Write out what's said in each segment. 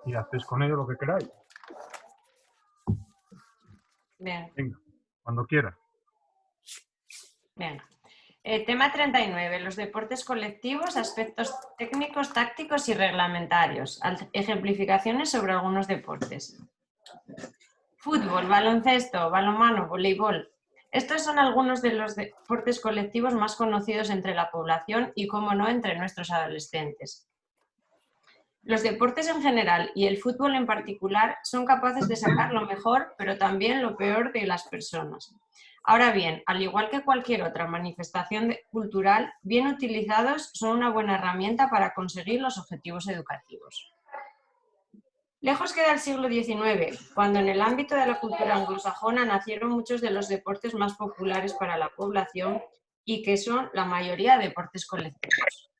y hacéis con ello lo que queráis. Bien. Venga, cuando quieras. Bien. Tema 39. Los deportes colectivos, aspectos técnicos, tácticos y reglamentarios. Ejemplificaciones sobre algunos deportes. Fútbol, baloncesto, balonmano, voleibol. Estos son algunos de los deportes colectivos más conocidos entre la población y, como no, entre nuestros adolescentes. Los deportes en general y el fútbol en particular son capaces de sacar lo mejor, pero también lo peor de las personas. Ahora bien, al igual que cualquier otra manifestación cultural, bien utilizados son una buena herramienta para conseguir los objetivos educativos. Lejos queda el siglo XIX, cuando en el ámbito de la cultura anglosajona nacieron muchos de los deportes más populares para la población y que son la mayoría deportes colectivos.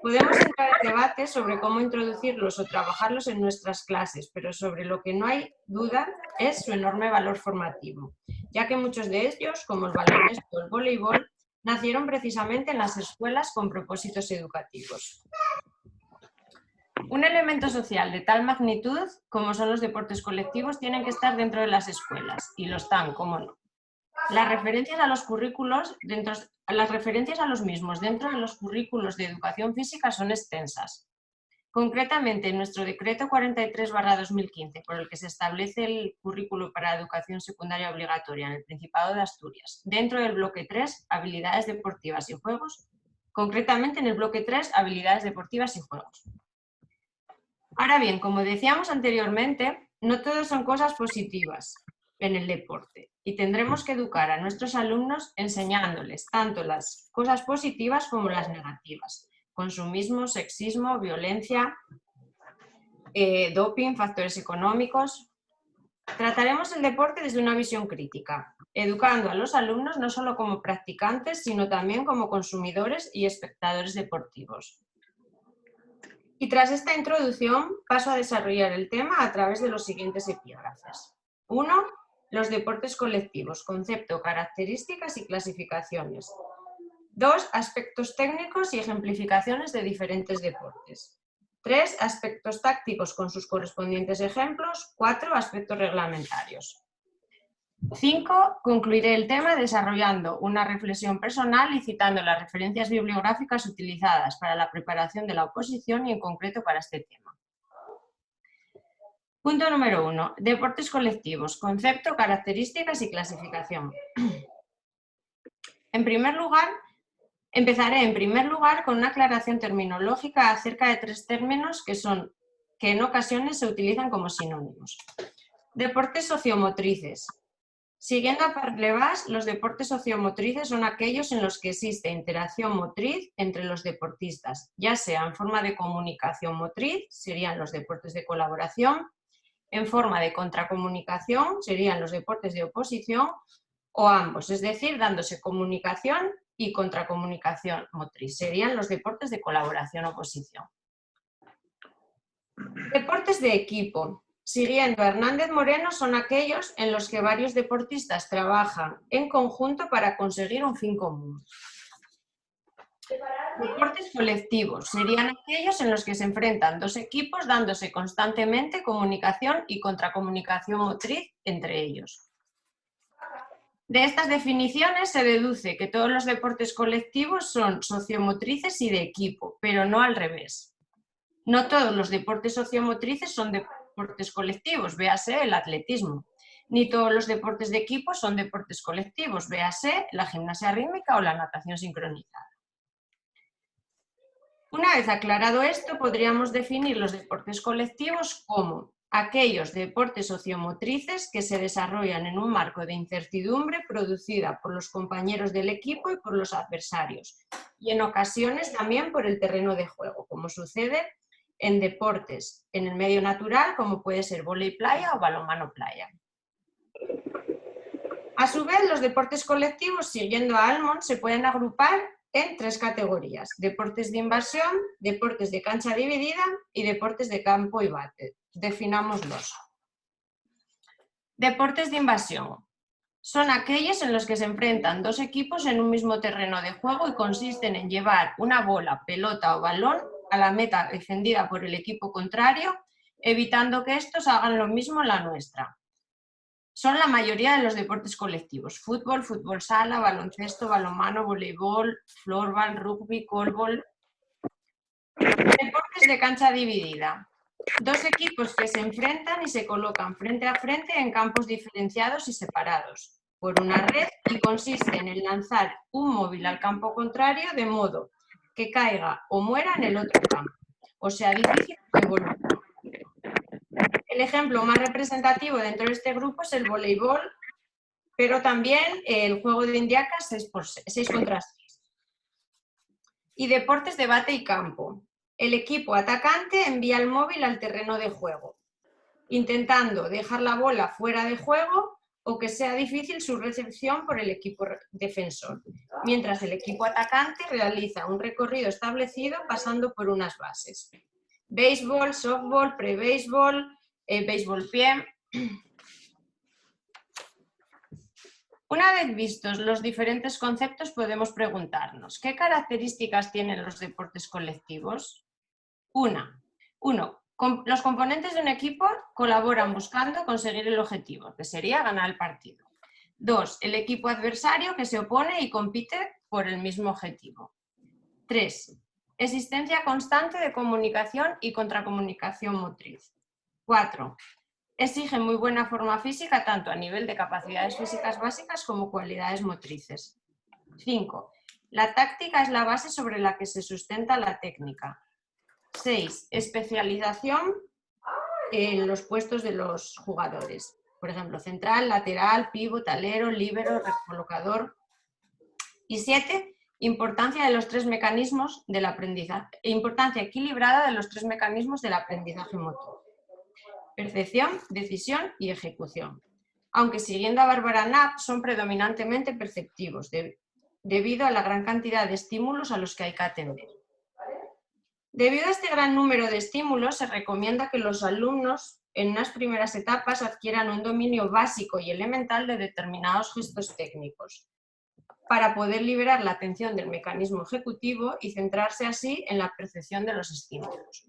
Podemos entrar en debate sobre cómo introducirlos o trabajarlos en nuestras clases, pero sobre lo que no hay duda es su enorme valor formativo, ya que muchos de ellos, como el baloncesto o el voleibol, nacieron precisamente en las escuelas con propósitos educativos. Un elemento social de tal magnitud como son los deportes colectivos tienen que estar dentro de las escuelas, y lo están, cómo no. Las referencias a los mismos dentro de los currículos de educación física son extensas. Concretamente, en nuestro decreto 43/2015, por el que se establece el currículo para educación secundaria obligatoria en el Principado de Asturias, dentro del bloque 3, habilidades deportivas y juegos, concretamente en el bloque 3, habilidades deportivas y juegos. Ahora bien, como decíamos anteriormente, no todo son cosas positivas en el deporte y tendremos que educar a nuestros alumnos enseñándoles tanto las cosas positivas como las negativas. Consumismo, sexismo, violencia, doping, factores económicos. Trataremos el deporte desde una visión crítica, educando a los alumnos no solo como practicantes, sino también como consumidores y espectadores deportivos. Y tras esta introducción paso a desarrollar el tema a través de los siguientes epígrafes. 1. Los deportes colectivos, concepto, características y clasificaciones. 2. Aspectos técnicos y ejemplificaciones de diferentes deportes. 3. Aspectos tácticos con sus correspondientes ejemplos. 4. Aspectos reglamentarios. 5. Concluiré el tema desarrollando una reflexión personal y citando las referencias bibliográficas utilizadas para la preparación de la oposición y en concreto para este tema. Punto número 1. Deportes colectivos, concepto, características y clasificación. Empezaré en primer lugar con una aclaración terminológica acerca de 3 términos que en ocasiones se utilizan como sinónimos. Deportes sociomotrices. Siguiendo a Parlevas, los deportes sociomotrices son aquellos en los que existe interacción motriz entre los deportistas, ya sea en forma de comunicación motriz, serían los deportes de colaboración, en forma de contracomunicación, serían los deportes de oposición, o ambos, es decir, dándose comunicación y contracomunicación motriz, serían los deportes de colaboración-oposición. Deportes de equipo. Siguiendo a Hernández Moreno, son aquellos en los que varios deportistas trabajan en conjunto para conseguir un fin común. Deportes colectivos serían aquellos en los que se enfrentan 2 equipos dándose constantemente comunicación y contracomunicación motriz entre ellos. De estas definiciones se deduce que todos los deportes colectivos son sociomotrices y de equipo, pero no al revés. No todos los deportes sociomotrices son deportes colectivos, véase el atletismo. Ni todos los deportes de equipo son deportes colectivos, véase la gimnasia rítmica o la natación sincronizada. Una vez aclarado esto, podríamos definir los deportes colectivos como aquellos deportes sociomotrices que se desarrollan en un marco de incertidumbre producida por los compañeros del equipo y por los adversarios, y en ocasiones también por el terreno de juego, como sucede en deportes en el medio natural, como puede ser vóley playa o balonmano playa. A su vez, los deportes colectivos, siguiendo a Almond, se pueden agrupar en 3 categorías: deportes de invasión, deportes de cancha dividida y deportes de campo y bate. Definámoslos. Deportes de invasión. Son aquellos en los que se enfrentan 2 equipos en un mismo terreno de juego y consisten en llevar una bola, pelota o balón a la meta defendida por el equipo contrario evitando que estos hagan lo mismo en la nuestra. Son la mayoría de los deportes colectivos: fútbol, fútbol sala, baloncesto, balonmano, voleibol, floorball, rugby, callball. Deportes de cancha dividida. Dos equipos que se enfrentan y se colocan frente a frente en campos diferenciados y separados por una red, y consisten en lanzar un móvil al campo contrario de modo que caiga o muera en el otro campo, o sea difícil devolverlo. El ejemplo más representativo dentro de este grupo es el voleibol, pero también el juego de indiacas 6 contra 6. Y deportes de bate y campo. El equipo atacante envía el móvil al terreno de juego, intentando dejar la bola fuera de juego o que sea difícil su recepción por el equipo defensor, mientras el equipo atacante realiza un recorrido establecido pasando por unas bases. Béisbol, softball, pre-béisbol, béisbol pie. Una vez vistos los diferentes conceptos, podemos preguntarnos: ¿qué características tienen los deportes colectivos? Uno, los componentes de un equipo colaboran buscando conseguir el objetivo, que sería ganar el partido. 2, el equipo adversario que se opone y compite por el mismo objetivo. 3, existencia constante de comunicación y contracomunicación motriz. 4, exige muy buena forma física tanto a nivel de capacidades físicas básicas como cualidades motrices. 5, la táctica es la base sobre la que se sustenta la técnica. 6, especialización en los puestos de los jugadores. Por ejemplo, central, lateral, pívot, alero, líbero, recolocador. Y 7, importancia de los 3 mecanismos del aprendizaje, importancia equilibrada de los 3 mecanismos del aprendizaje motor: percepción, decisión y ejecución. Aunque siguiendo a Barbara Knapp son predominantemente perceptivos, debido a la gran cantidad de estímulos a los que hay que atender. Debido a este gran número de estímulos, se recomienda que los alumnos en unas primeras etapas adquieran un dominio básico y elemental de determinados gestos técnicos, para poder liberar la atención del mecanismo ejecutivo y centrarse así en la percepción de los estímulos.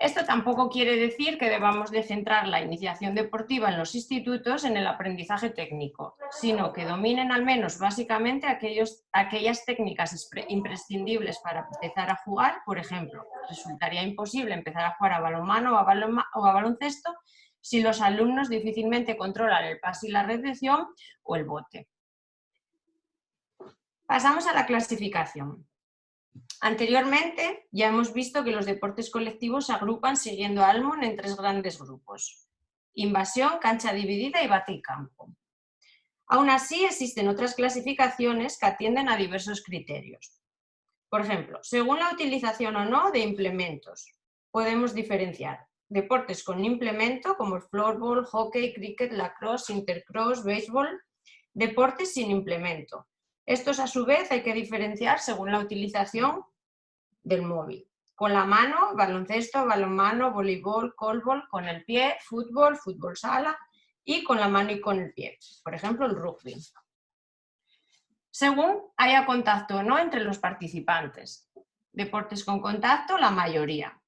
Esto tampoco quiere decir que debamos de centrar la iniciación deportiva en los institutos en el aprendizaje técnico, sino que dominen al menos básicamente aquellas técnicas imprescindibles para empezar a jugar. Por ejemplo, resultaría imposible empezar a jugar a balonmano o a baloncesto si los alumnos difícilmente controlan el pase y la recepción o el bote. Pasamos a la clasificación. Anteriormente ya hemos visto que los deportes colectivos se agrupan siguiendo a Almond en 3 grandes grupos: invasión, cancha dividida y bate y campo. Aún así, existen otras clasificaciones que atienden a diversos criterios. Por ejemplo, según la utilización o no de implementos, podemos diferenciar deportes con implemento como el floorball, hockey, cricket, lacrosse, intercross, béisbol; deportes sin implemento. Estos, a su vez, hay que diferenciar según la utilización del móvil: con la mano, baloncesto, balonmano, voleibol, callball; con el pie, fútbol, fútbol sala; y con la mano y con el pie, por ejemplo, el rugby. Según haya contacto o no entre los participantes. Deportes con contacto, la mayoría: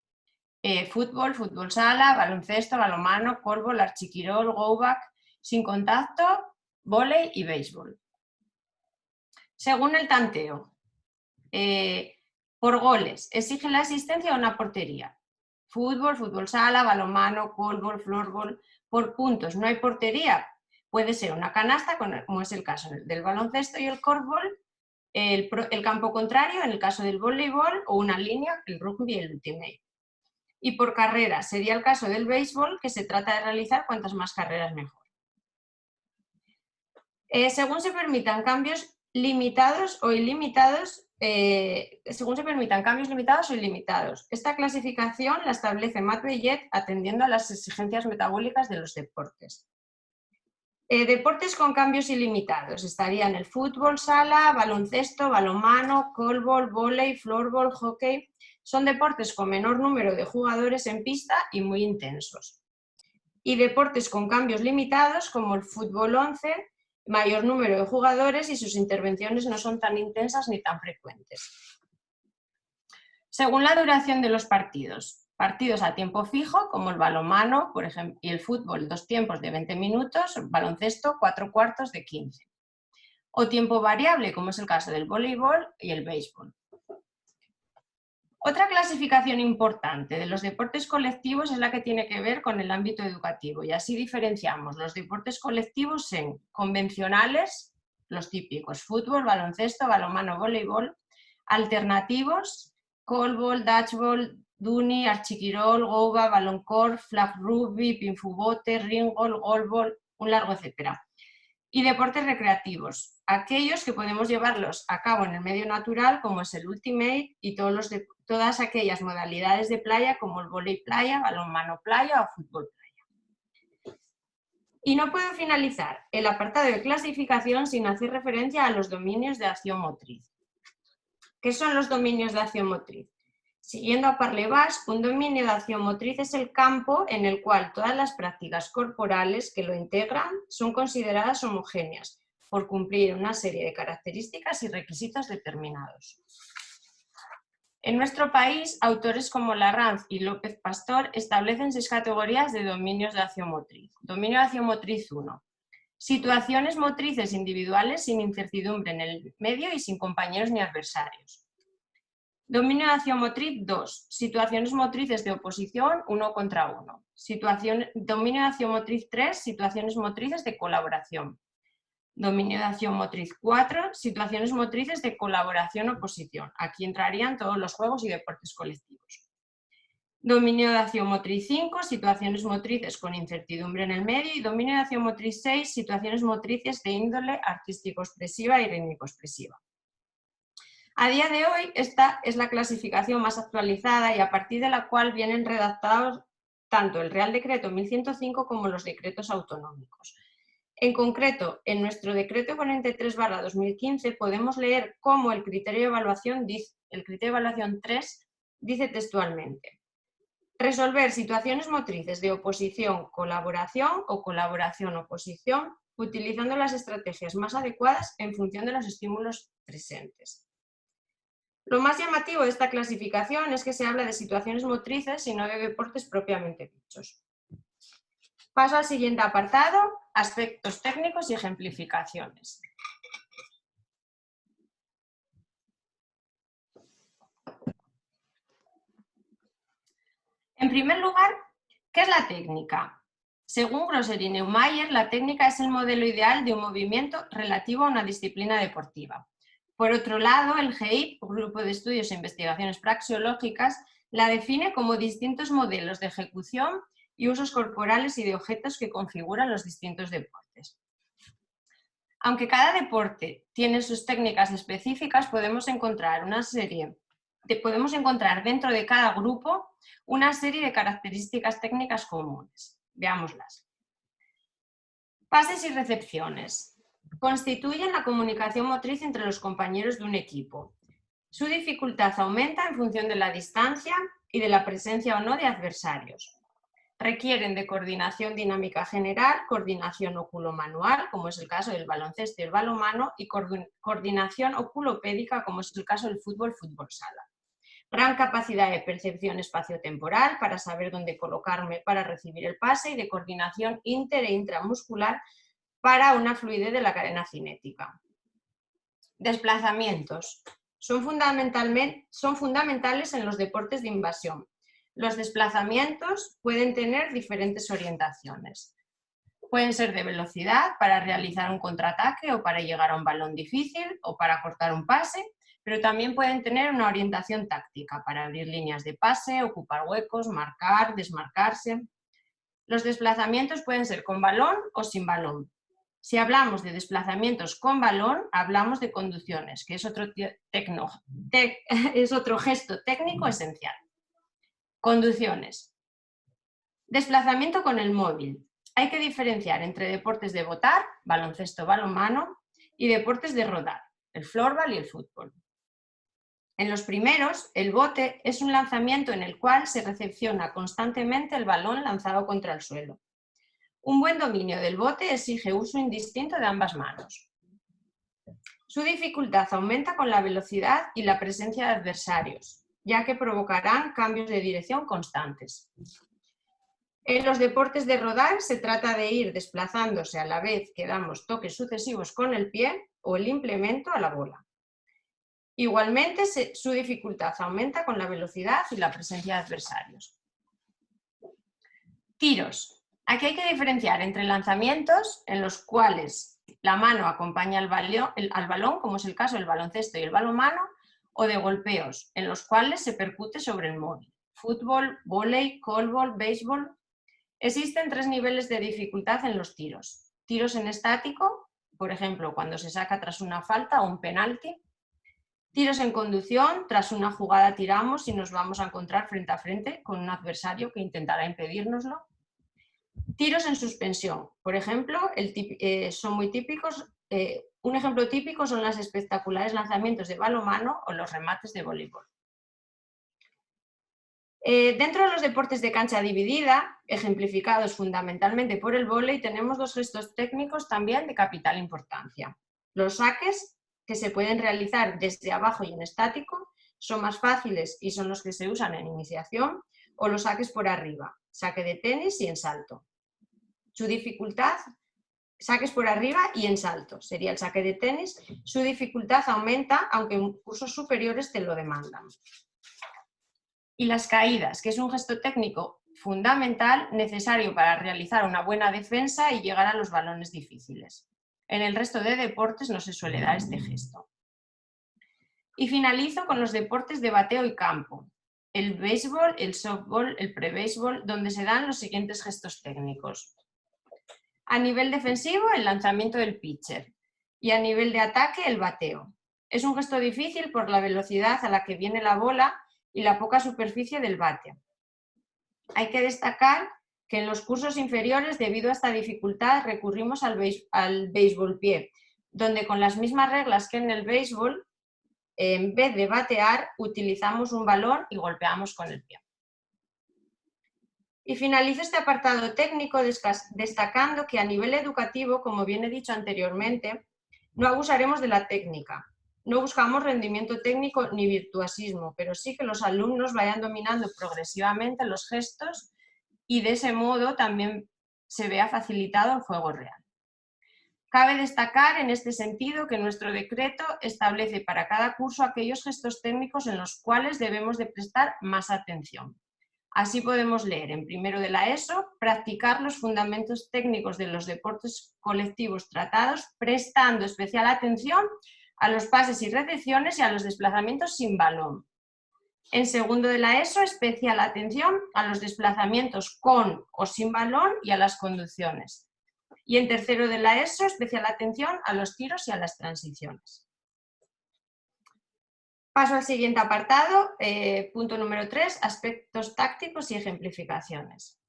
fútbol, fútbol sala, baloncesto, balonmano, callball, archiquirol, go back. Sin contacto, vóley y béisbol. Según el tanteo, por goles, exige la asistencia a una portería: fútbol, fútbol sala, balonmano, callball, floorball. Por puntos, no hay portería, puede ser una canasta, como es el caso del baloncesto y el callball, el campo contrario en el caso del voleibol, o una línea, el rugby y el ultimate. Y por carrera, sería el caso del béisbol, que se trata de realizar cuantas más carreras mejor. Según se permitan cambios limitados o ilimitados, Esta clasificación la establece Matt Bellet atendiendo a las exigencias metabólicas de los deportes. Deportes con cambios ilimitados estarían el fútbol sala, baloncesto, balonmano, callball, vóley, floorball, hockey. Son deportes con menor número de jugadores en pista y muy intensos. Y deportes con cambios limitados como el fútbol 11, mayor número de jugadores y sus intervenciones no son tan intensas ni tan frecuentes. Según la duración de los partidos, Partidos a tiempo fijo, como el balonmano, por ejemplo, y el fútbol, 2 tiempos de 20 minutos, baloncesto, 4 cuartos de 15. O tiempo variable, como es el caso del voleibol y el béisbol. Otra clasificación importante de los deportes colectivos es la que tiene que ver con el ámbito educativo, y así diferenciamos los deportes colectivos en convencionales, los típicos, fútbol, baloncesto, balonmano, voleibol, alternativos, callball, dodgeball, duni, archiquirol, goba, baloncor, flag rugby, pinfubote, ringball, goalball, un largo etcétera. Y deportes recreativos, aquellos que podemos llevarlos a cabo en el medio natural, como es el ultimate, y todas aquellas modalidades de playa, como el vóley playa, balonmano playa o fútbol playa. Y no puedo finalizar el apartado de clasificación sin hacer referencia a los dominios de acción motriz. ¿Qué son los dominios de acción motriz? Siguiendo a Parlevas, un dominio de acción motriz es el campo en el cual todas las prácticas corporales que lo integran son consideradas homogéneas por cumplir una serie de características y requisitos determinados. En nuestro país, autores como Larranz y López Pastor establecen 6 categorías de dominios de acción motriz. Dominio de acción motriz 1. Situaciones motrices individuales sin incertidumbre en el medio y sin compañeros ni adversarios. Dominio de acción motriz 2. Situaciones motrices de oposición 1 contra 1. Dominio de acción motriz 3. Situaciones motrices de colaboración. Dominio de acción motriz 4. Situaciones motrices de colaboración-oposición. Aquí entrarían todos los juegos y deportes colectivos. Dominio de acción motriz 5. Situaciones motrices con incertidumbre en el medio. Y dominio de acción motriz 6. Situaciones motrices de índole artístico-expresiva y rítmico-expresiva. A día de hoy, esta es la clasificación más actualizada y a partir de la cual vienen redactados tanto el Real Decreto 1105 como los decretos autonómicos. En concreto, en nuestro Decreto 43/2015 podemos leer cómo el criterio de evaluación 3 dice textualmente: resolver situaciones motrices de oposición, colaboración o colaboración-oposición utilizando las estrategias más adecuadas en función de los estímulos presentes. Lo más llamativo de esta clasificación es que se habla de situaciones motrices y no de deportes propiamente dichos. Paso al siguiente apartado, aspectos técnicos y ejemplificaciones. En primer lugar, ¿qué es la técnica? Según Grosser y Neumayer, la técnica es el modelo ideal de un movimiento relativo a una disciplina deportiva. Por otro lado, el GEIP, Grupo de Estudios e Investigaciones Praxeológicas, la define como distintos modelos de ejecución y usos corporales y de objetos que configuran los distintos deportes. Aunque cada deporte tiene sus técnicas específicas, podemos encontrar dentro de cada grupo una serie de características técnicas comunes. Veámoslas. Pases y recepciones. Constituyen la comunicación motriz entre los compañeros de un equipo. Su dificultad aumenta en función de la distancia y de la presencia o no de adversarios. Requieren de coordinación dinámica general, coordinación oculomanual, como es el caso del baloncesto y el balonmano, y coordinación oculopédica, como es el caso del fútbol sala. Gran capacidad de percepción espaciotemporal para saber dónde colocarme para recibir el pase y de coordinación inter e intramuscular para una fluidez de la cadena cinética. Desplazamientos. Son fundamentales en los deportes de invasión. Los desplazamientos pueden tener diferentes orientaciones. Pueden ser de velocidad para realizar un contraataque o para llegar a un balón difícil o para cortar un pase, pero también pueden tener una orientación táctica para abrir líneas de pase, ocupar huecos, marcar, desmarcarse. Los desplazamientos pueden ser con balón o sin balón. Si hablamos de desplazamientos con balón, hablamos de conducciones, que es otro gesto técnico esencial. Conducciones. Desplazamiento con el móvil. Hay que diferenciar entre deportes de botar, baloncesto, balonmano, y deportes de rodar, el floorball y el fútbol. En los primeros, el bote es un lanzamiento en el cual se recepciona constantemente el balón lanzado contra el suelo. Un buen dominio del bote exige uso indistinto de ambas manos. Su dificultad aumenta con la velocidad y la presencia de adversarios. ya que provocarán cambios de dirección constantes. En los deportes de rodar se trata de ir desplazándose a la vez que damos toques sucesivos con el pie o el implemento a la bola. Igualmente, su dificultad aumenta con la velocidad y la presencia de adversarios. Tiros. Aquí hay que diferenciar entre lanzamientos en los cuales la mano acompaña al balón, como es el caso del baloncesto y el balonmano, o de golpeos, en los cuales se percute sobre el móvil. Fútbol, vóley, callball, béisbol. Existen 3 niveles de dificultad en los tiros. Tiros en estático, por ejemplo, cuando se saca tras una falta o un penalti. Tiros en conducción, tras una jugada tiramos y nos vamos a encontrar frente a frente con un adversario que intentará impedírnoslo. Tiros en suspensión, por ejemplo, son muy típicos. Un ejemplo típico son los espectaculares lanzamientos de balonmano o los remates de voleibol. Dentro de los deportes de cancha dividida, ejemplificados fundamentalmente por el vóley, tenemos 2 gestos técnicos también de capital importancia. Los saques, que se pueden realizar desde abajo y en estático, son más fáciles y son los que se usan en iniciación, o los saques por arriba, saque de tenis y en salto. Su dificultad, saques por arriba y en salto, sería el saque de tenis. Su dificultad aumenta, aunque en cursos superiores te lo demandan. Y las caídas, que es un gesto técnico fundamental necesario para realizar una buena defensa y llegar a los balones difíciles. En el resto de deportes no se suele dar este gesto. Y finalizo con los deportes de bateo y campo. El béisbol, el softball, el pre-béisbol, donde se dan los siguientes gestos técnicos. A nivel defensivo, el lanzamiento del pitcher. Y a nivel de ataque, el bateo. Es un gesto difícil por la velocidad a la que viene la bola y la poca superficie del bate. Hay que destacar que en los cursos inferiores, debido a esta dificultad, recurrimos al béisbol pie, donde con las mismas reglas que en el béisbol, en vez de batear, utilizamos un balón y golpeamos con el pie. Y finalizo este apartado técnico destacando que a nivel educativo, como bien he dicho anteriormente, no abusaremos de la técnica. No buscamos rendimiento técnico ni virtuosismo, pero sí que los alumnos vayan dominando progresivamente los gestos y de ese modo también se vea facilitado el juego real. Cabe destacar en este sentido que nuestro decreto establece para cada curso aquellos gestos técnicos en los cuales debemos de prestar más atención. Así podemos leer en primero de la ESO, practicar los fundamentos técnicos de los deportes colectivos tratados, prestando especial atención a los pases y recepciones y a los desplazamientos sin balón. En segundo de la ESO, especial atención a los desplazamientos con o sin balón y a las conducciones. Y en tercero de la ESO, especial atención a los tiros y a las transiciones. Paso al siguiente apartado, punto número 3, aspectos tácticos y ejemplificaciones.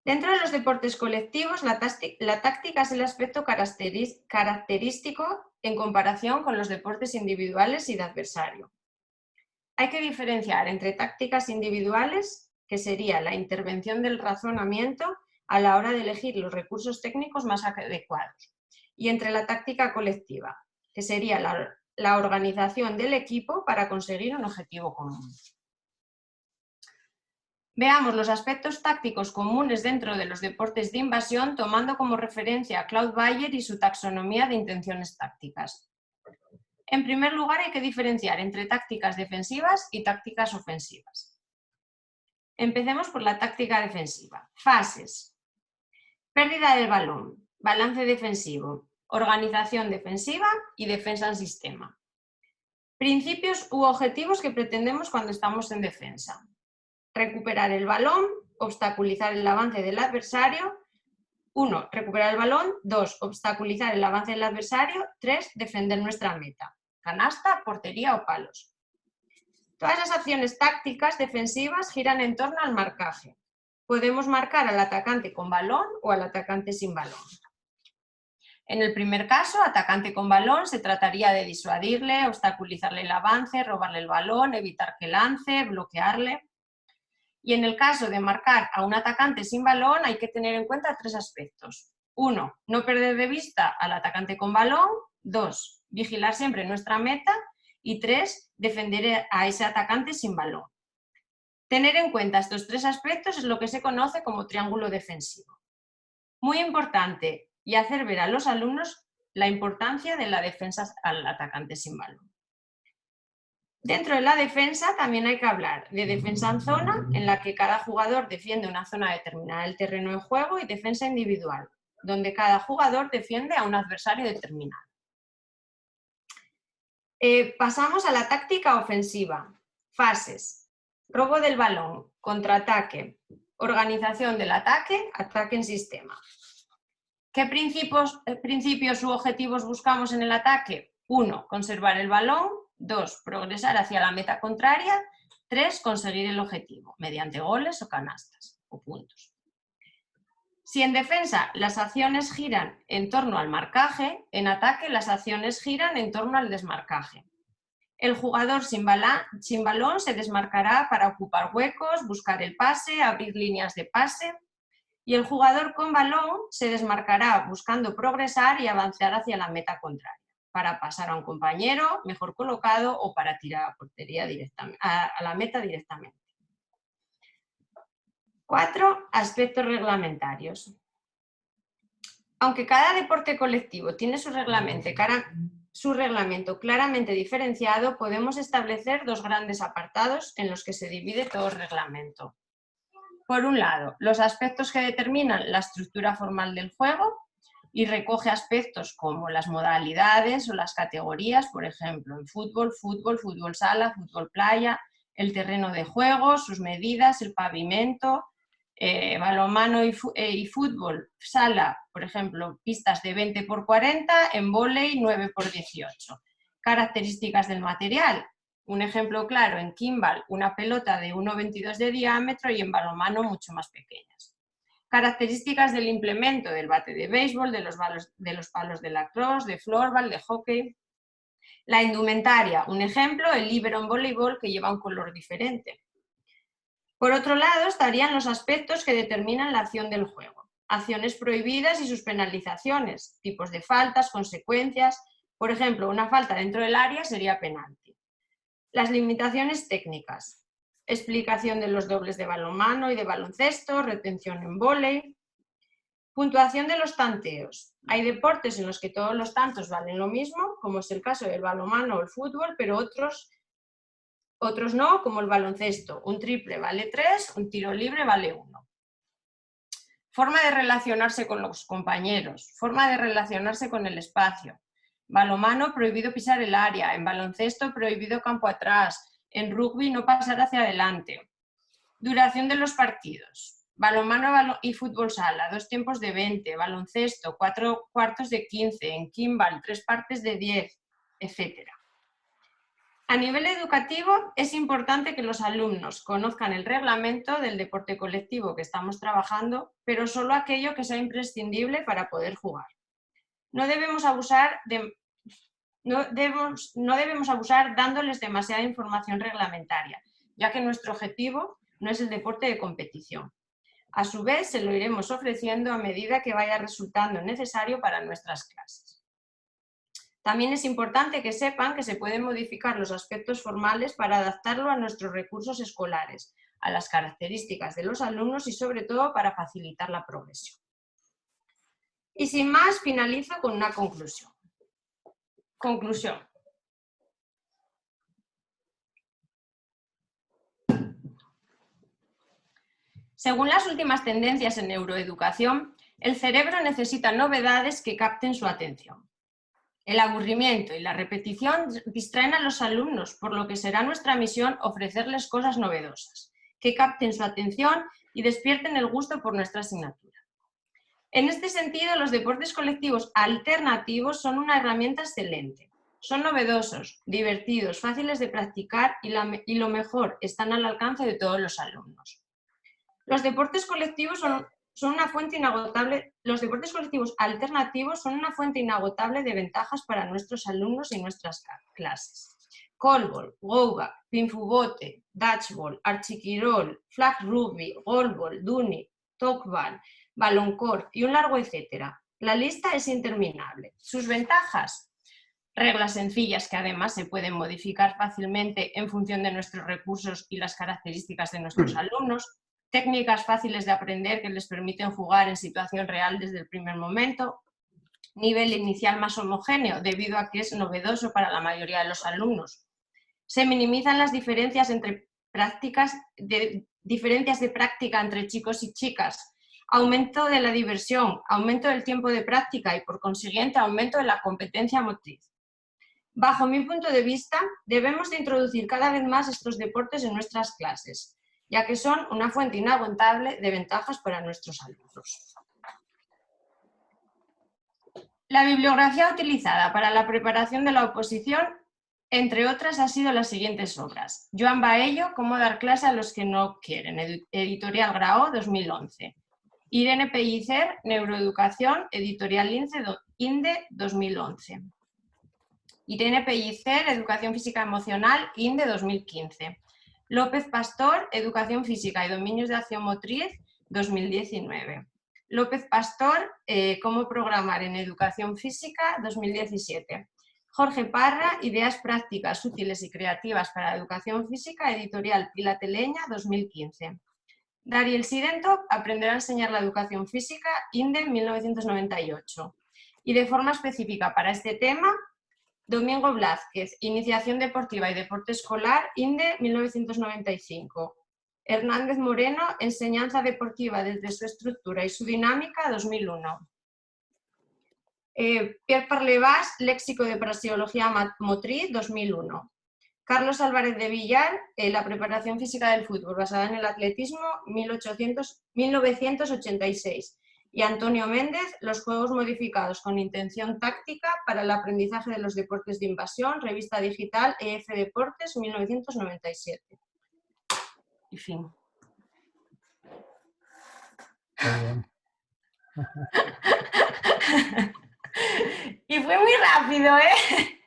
Dentro de los deportes colectivos, la táctica es el aspecto característico en comparación con los deportes individuales y de adversario. Hay que diferenciar entre tácticas individuales, que sería la intervención del razonamiento a la hora de elegir los recursos técnicos más adecuados, y entre la táctica colectiva, que sería la organización del equipo para conseguir un objetivo común. Veamos los aspectos tácticos comunes dentro de los deportes de invasión, tomando como referencia a Claude Bayer y su taxonomía de intenciones tácticas. En primer lugar, hay que diferenciar entre tácticas defensivas y tácticas ofensivas. Empecemos por la táctica defensiva. Fases: pérdida del balón, balance defensivo, organización defensiva y defensa en sistema. Principios u objetivos que pretendemos cuando estamos en defensa: recuperar el balón, obstaculizar el avance del adversario. 1. Recuperar el balón. 2. Obstaculizar el avance del adversario. 3. Defender nuestra meta: canasta, portería o palos. Todas las acciones tácticas defensivas giran en torno al marcaje. Podemos marcar al atacante con balón o al atacante sin balón. En el primer caso, atacante con balón, se trataría de disuadirle, obstaculizarle el avance, robarle el balón, evitar que lance, bloquearle. Y en el caso de marcar a un atacante sin balón, hay que tener en cuenta 3 aspectos. 1. No perder de vista al atacante con balón. 2. Vigilar siempre nuestra meta. Y 3, defender a ese atacante sin balón. Tener en cuenta estos 3 aspectos es lo que se conoce como triángulo defensivo. Muy importante, y hacer ver a los alumnos la importancia de la defensa al atacante sin balón. Dentro de la defensa también hay que hablar de defensa en zona, en la que cada jugador defiende una zona determinada del terreno de juego, y defensa individual, donde cada jugador defiende a un adversario determinado. Pasamos a la táctica ofensiva. Fases. Robo del balón, contraataque, organización del ataque, ataque en sistema. ¿Qué principios u objetivos buscamos en el ataque? 1. Conservar el balón. 2. Progresar hacia la meta contraria. 3. Conseguir el objetivo, mediante goles o canastas o puntos. Si en defensa las acciones giran en torno al marcaje, en ataque las acciones giran en torno al desmarcaje. El jugador sin balón se desmarcará para ocupar huecos, buscar el pase, abrir líneas de pase, y el jugador con balón se desmarcará buscando progresar y avanzar hacia la meta contraria, para pasar a un compañero mejor colocado o para tirar a portería a la meta directamente. 4. Aspectos reglamentarios. Aunque cada deporte colectivo tiene su reglamento claramente diferenciado, podemos establecer 2 grandes apartados en los que se divide todo el reglamento. Por un lado, los aspectos que determinan la estructura formal del juego, y recoge aspectos como las modalidades o las categorías, por ejemplo, en fútbol, fútbol sala, fútbol playa, el terreno de juego, sus medidas, el pavimento, balonmano y fútbol sala, por ejemplo, pistas de 20 por 40, en vóley 9 por 18. Características del material. Un ejemplo claro, en kimball, una pelota de 1,22 de diámetro, y en balonmano mucho más pequeñas. Características del implemento, del bate de béisbol, de los palos de lacrosse, de floorball, de hockey. La indumentaria, un ejemplo, el líbero en voleibol, que lleva un color diferente. Por otro lado, estarían los aspectos que determinan la acción del juego. Acciones prohibidas y sus penalizaciones, tipos de faltas, consecuencias. Por ejemplo, una falta dentro del área sería penalti. Las limitaciones técnicas. Explicación de los dobles de balonmano y de baloncesto, retención en vóley. Puntuación de los tanteos. Hay deportes en los que todos los tantos valen lo mismo, como es el caso del balonmano o el fútbol, pero otros no, como el baloncesto. Un triple vale 3, un tiro libre vale 1. Forma de relacionarse con los compañeros, forma de relacionarse con el espacio. Balonmano, prohibido pisar el área. En baloncesto, prohibido campo atrás. En rugby, no pasar hacia adelante. Duración de los partidos. Balonmano y fútbol sala, 2 tiempos de 20. Baloncesto, 4 cuartos de 15. En kimball, 3 partes de 10, etc. A nivel educativo, es importante que los alumnos conozcan el reglamento del deporte colectivo que estamos trabajando, pero solo aquello que sea imprescindible para poder jugar. No debemos abusar dándoles demasiada información reglamentaria, ya que nuestro objetivo no es el deporte de competición. A su vez, se lo iremos ofreciendo a medida que vaya resultando necesario para nuestras clases. También es importante que sepan que se pueden modificar los aspectos formales para adaptarlo a nuestros recursos escolares, a las características de los alumnos y sobre todo para facilitar la progresión. Y sin más, finalizo con una conclusión. Conclusión. Según las últimas tendencias en neuroeducación, el cerebro necesita novedades que capten su atención. El aburrimiento y la repetición distraen a los alumnos, por lo que será nuestra misión ofrecerles cosas novedosas, que capten su atención y despierten el gusto por nuestra asignatura. En este sentido, los deportes colectivos alternativos son una herramienta excelente. Son novedosos, divertidos, fáciles de practicar y lo mejor, están al alcance de todos los alumnos. Los deportes colectivos Los deportes colectivos alternativos son una fuente inagotable de ventajas para nuestros alumnos y nuestras clases. Callball, go-bag, pinfubote, dodgeball, archiquirol, flag rugby, goalball, dunny, talkball, baloncourt y un largo etcétera. La lista es interminable. Sus ventajas: reglas sencillas que además se pueden modificar fácilmente en función de nuestros recursos y las características de nuestros alumnos, técnicas fáciles de aprender que les permiten jugar en situación real desde el primer momento, nivel inicial más homogéneo debido a que es novedoso para la mayoría de los alumnos. Se minimizan las diferencias diferencias de práctica entre chicos y chicas, aumento de la diversión, aumento del tiempo de práctica y por consiguiente aumento de la competencia motriz. Bajo mi punto de vista, debemos de introducir cada vez más estos deportes en nuestras clases, ya que son una fuente inagotable de ventajas para nuestros alumnos. La bibliografía utilizada para la preparación de la oposición, entre otras, ha sido las siguientes obras. Joan Baello, Cómo dar clase a los que no quieren, editorial Graó, 2011. Irene Pellicer, Neuroeducación, editorial INDE, 2011. Irene Pellicer, Educación Física Emocional, INDE, 2015. López Pastor, Educación Física y Dominios de Acción Motriz, 2019. López Pastor, Cómo programar en Educación Física, 2017. Jorge Parra, Ideas prácticas, útiles y creativas para la educación física, editorial Pilateleña, 2015. Dariel Sidentop, Aprender a enseñar la educación física, INDE, 1998. Y de forma específica para este tema, Domingo Blázquez, Iniciación deportiva y deporte escolar, INDE, 1995. Hernández Moreno, Enseñanza deportiva desde su estructura y su dinámica, 2001. Pierre Parlevas, Léxico de Praxeología Motriz, 2001. Carlos Álvarez de Villar, La preparación física del fútbol basada en el atletismo, 1986. Y Antonio Méndez, Los juegos modificados con intención táctica para el aprendizaje de los deportes de invasión, revista digital EF Deportes, 1997. Y fin. Muy bien. Y fue muy rápido, ¿eh?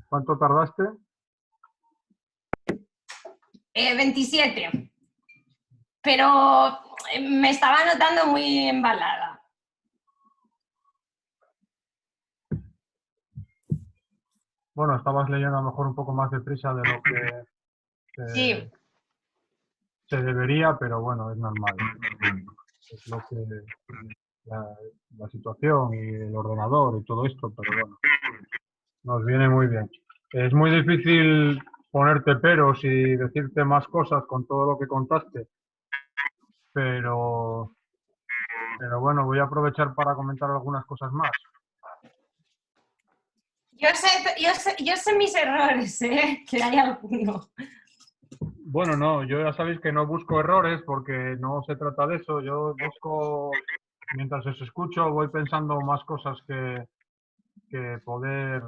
¿Cuánto tardaste? 27. Pero me estaba notando muy embalada. Bueno, estabas leyendo a lo mejor un poco más deprisa de lo que Sí. se debería, pero bueno, es normal. Es lo que la situación y el ordenador y todo esto, pero bueno, nos viene muy bien. Es muy difícil ponerte peros y decirte más cosas con todo lo que contaste, pero bueno, voy a aprovechar para comentar algunas cosas más. Yo sé mis errores, ¿eh? Que hay alguno. Bueno, no, yo ya sabéis que no busco errores porque no se trata de eso. Yo busco, mientras os escucho, voy pensando más cosas que poder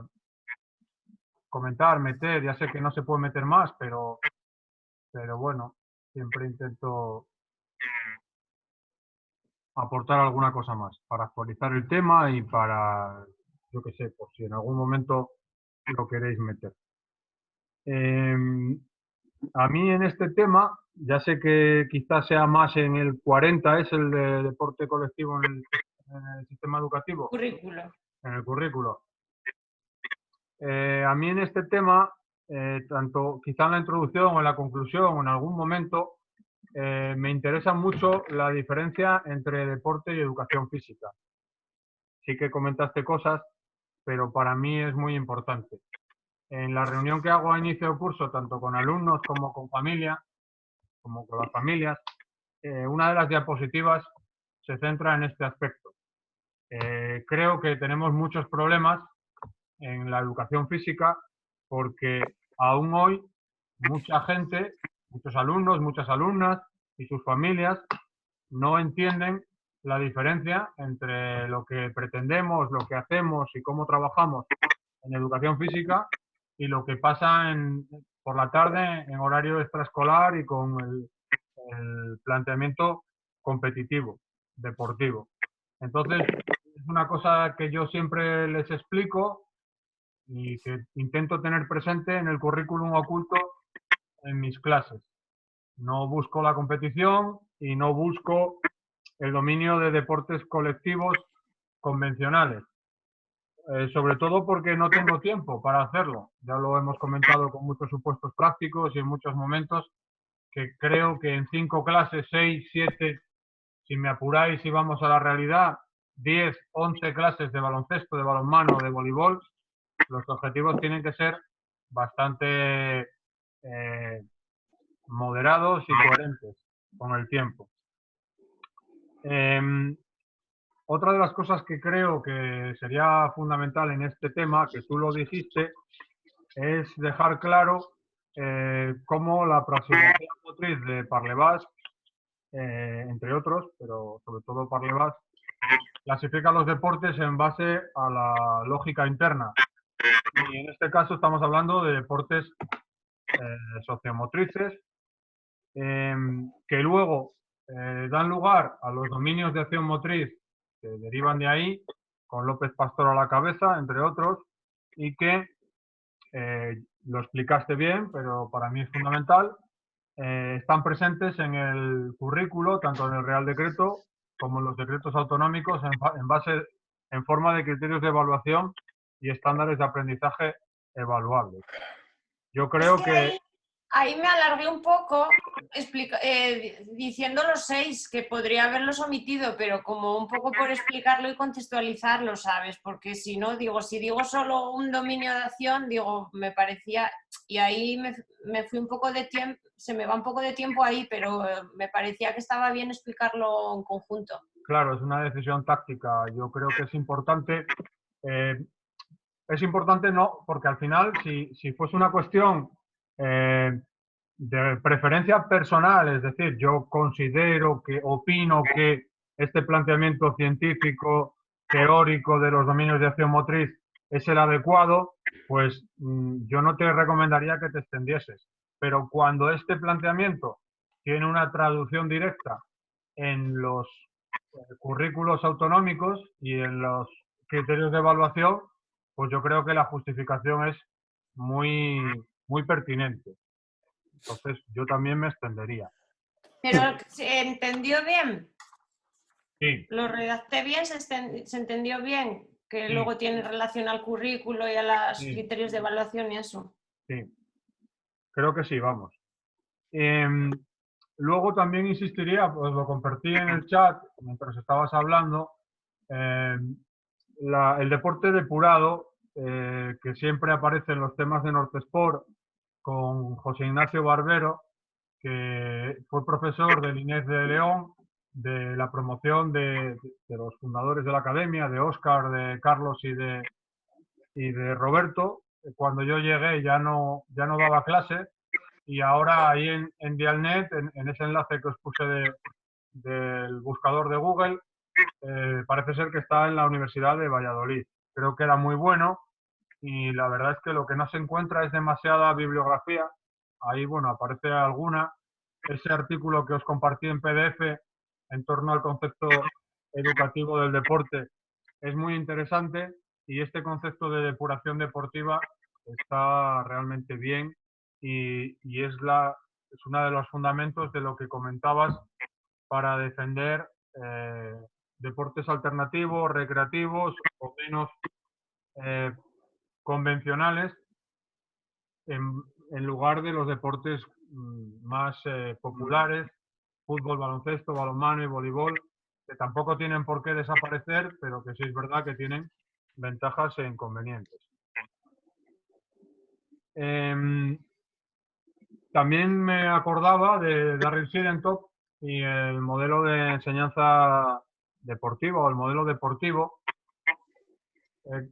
comentar, meter. Ya sé que no se puede meter más, pero bueno, siempre intento aportar alguna cosa más para actualizar el tema y para, yo qué sé, por si en algún momento lo queréis meter. A mí en este tema, ya sé que quizás sea más en el 40, es el de deporte colectivo en el sistema educativo, Currículo. en el currículo. A mí en este tema, tanto quizá en la introducción o en la conclusión o en algún momento, me interesa mucho la diferencia entre deporte y educación física. Sí que comentaste cosas, pero para mí es muy importante. En la reunión que hago a inicio de curso, tanto con alumnos como con familia, como con las familias, una de las diapositivas se centra en este aspecto. Creo que tenemos muchos problemas en la educación física porque aún hoy mucha gente, muchos alumnos, muchas alumnas y sus familias no entienden la diferencia entre lo que pretendemos, lo que hacemos y cómo trabajamos en educación física y lo que pasa por la tarde en horario extraescolar y con el planteamiento competitivo, deportivo. Entonces, es una cosa que yo siempre les explico y que intento tener presente en el currículum oculto en mis clases. No busco la competición y no busco el dominio de deportes colectivos convencionales. sobre todo porque no tengo tiempo para hacerlo. Ya lo hemos comentado con muchos supuestos prácticos y en muchos momentos, que creo que en 5 clases, 6, 7, si me apuráis y vamos a la realidad, 10, 11 clases de baloncesto, de balonmano, de voleibol, los objetivos tienen que ser bastante moderados y coherentes con el tiempo. Otra de las cosas que creo que sería fundamental en este tema, que tú lo dijiste, es dejar claro cómo la aproximación motriz de Parlevas, entre otros, pero sobre todo Parlevas, clasifica los deportes en base a la lógica interna. Y en este caso estamos hablando de deportes sociomotrices, que luego dan lugar a los dominios de acción motriz que derivan de ahí, con López Pastor a la cabeza, entre otros, y que lo explicaste bien, pero para mí es fundamental, están presentes en el currículo, tanto en el Real Decreto como en los decretos autonómicos, en forma de criterios de evaluación y estándares de aprendizaje evaluables. Yo Es creo que que... ahí me alargué un poco diciendo los 6, que podría haberlos omitido, pero como un poco por explicarlo y contextualizarlo, ¿sabes? Porque si no, digo, si digo solo un dominio de acción, digo, me parecía, y ahí me fui un poco de tiempo, se me va un poco de tiempo ahí, pero me parecía que estaba bien explicarlo en conjunto. Claro, es una decisión táctica. Yo creo que es importante no, porque al final, si fuese una cuestión de preferencia personal, es decir, yo considero que, opino que este planteamiento científico, teórico de los dominios de acción motriz es el adecuado, pues yo no te recomendaría que te extendieses. Pero cuando este planteamiento tiene una traducción directa en los currículos autonómicos y en los criterios de evaluación, pues yo creo que la justificación es muy, muy pertinente. Entonces, yo también me extendería. Pero ¿se entendió bien? Sí, ¿Lo redacté bien? ¿Se entendió bien? Que sí, luego tiene relación al currículo y a los sí, criterios de evaluación y eso. sí. Creo que sí, vamos. Luego también insistiría, pues lo compartí en el chat mientras estabas hablando, el deporte depurado, que siempre aparece en los temas de Nortesport, con José Ignacio Barbero, que fue profesor del Inés de León, de la promoción de los fundadores de la academia, de Óscar, de Carlos y de Roberto. Cuando yo llegué ya no daba clase, y ahora ahí en Dialnet, en ese enlace que os puse del buscador de Google, parece ser que está en la Universidad de Valladolid. Creo que era muy bueno, y la verdad es que lo que no se encuentra es demasiada bibliografía. Ahí, bueno, aparece alguna. Ese artículo que os compartí en PDF en torno al concepto educativo del deporte es muy interesante, y este concepto de depuración deportiva está realmente bien, y es uno de los fundamentos de lo que comentabas para defender deportes alternativos, recreativos o menos eh, convencionales, en, en lugar de los deportes más populares, fútbol, baloncesto, balonmano y voleibol, que tampoco tienen por qué desaparecer, pero que sí es verdad que tienen ventajas e inconvenientes. También me acordaba de Darryl Sidentop y el modelo de enseñanza deportiva, o el modelo deportivo, eh,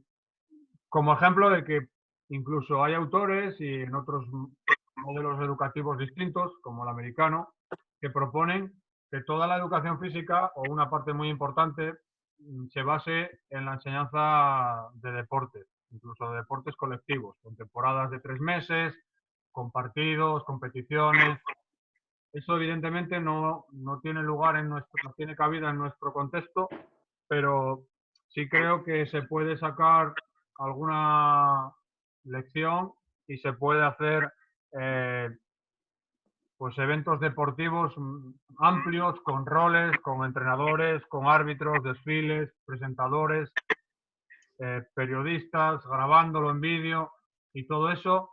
como ejemplo de que incluso hay autores y en otros modelos educativos distintos, como el americano, que proponen que toda la educación física, o una parte muy importante, se base en la enseñanza de deportes, incluso de deportes colectivos, con temporadas de 3 meses, con partidos, competiciones. Eso evidentemente no tiene lugar no tiene cabida en nuestro contexto, pero sí creo que se puede sacar alguna lección y se puede hacer eh, pues eventos deportivos amplios, con roles, con entrenadores, con árbitros, desfiles, presentadores. periodistas, grabándolo en vídeo y todo eso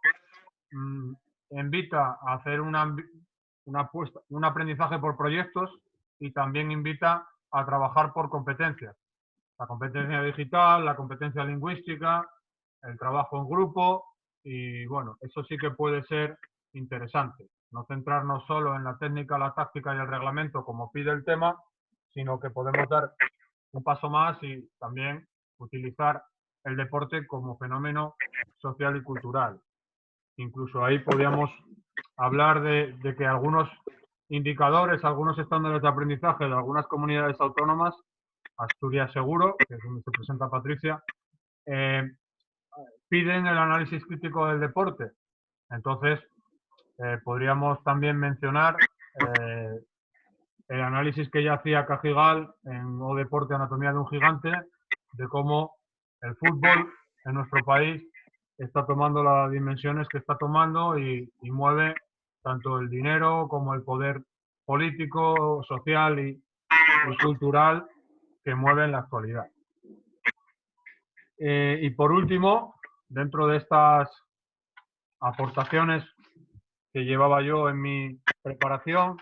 invita a hacer un aprendizaje por proyectos y también invita a trabajar por competencias. La competencia digital, la competencia lingüística, el trabajo en grupo y bueno, eso sí que puede ser interesante. No centrarnos solo en la técnica, la táctica y el reglamento como pide el tema, sino que podemos dar un paso más y también utilizar el deporte como fenómeno social y cultural. Incluso ahí podríamos hablar de que algunos indicadores, algunos estándares de aprendizaje de algunas comunidades autónomas, Asturias seguro, que es donde se presenta Patricia, piden el análisis crítico del deporte. Entonces, podríamos también mencionar el análisis que ya hacía Cajigal en O Deporte, Anatomía de un Gigante, de cómo el fútbol en nuestro país está tomando las dimensiones que está tomando y mueve tanto el dinero como el poder político, social y cultural que mueve en la actualidad. Y por último, dentro de estas aportaciones que llevaba yo en mi preparación,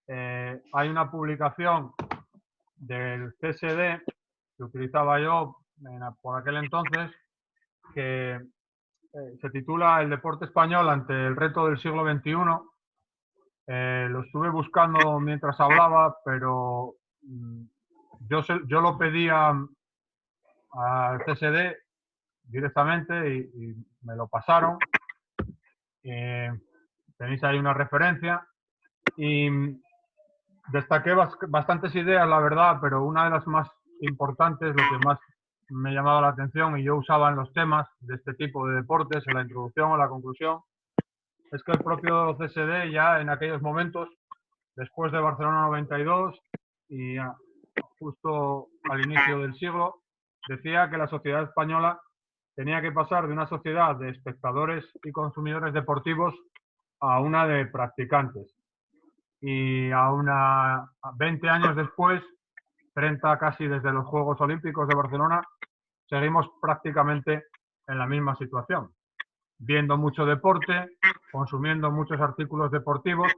hay una publicación del CSD que utilizaba yo por aquel entonces, que se titula El deporte español ante el reto del siglo XXI. Lo estuve buscando mientras hablaba, pero yo lo pedía al CSD directamente y me lo pasaron. Tenéis ahí una referencia y destaqué bastantes ideas, la verdad, pero una de las más importantes, lo que más me llamaba la atención y yo usaba en los temas de este tipo de deportes, en la introducción o la conclusión, es que el propio CSD ya en aquellos momentos, después de Barcelona 92 y justo al inicio del siglo, decía que la sociedad española tenía que pasar de una sociedad de espectadores y consumidores deportivos a una de practicantes. Y a 20 años después, 30 casi desde los Juegos Olímpicos de Barcelona, seguimos prácticamente en la misma situación, viendo mucho deporte, consumiendo muchos artículos deportivos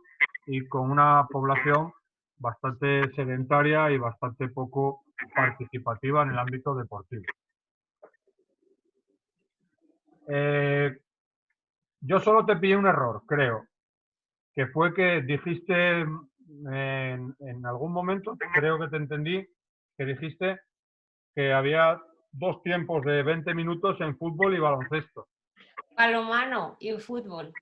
y con una población bastante sedentaria y bastante poco participativa en el ámbito deportivo. Yo solo te pillé un error, creo, que fue que dijiste en algún momento, creo que te entendí, que dijiste que había 2 tiempos de 20 minutos en fútbol y baloncesto. Balonmano y fútbol.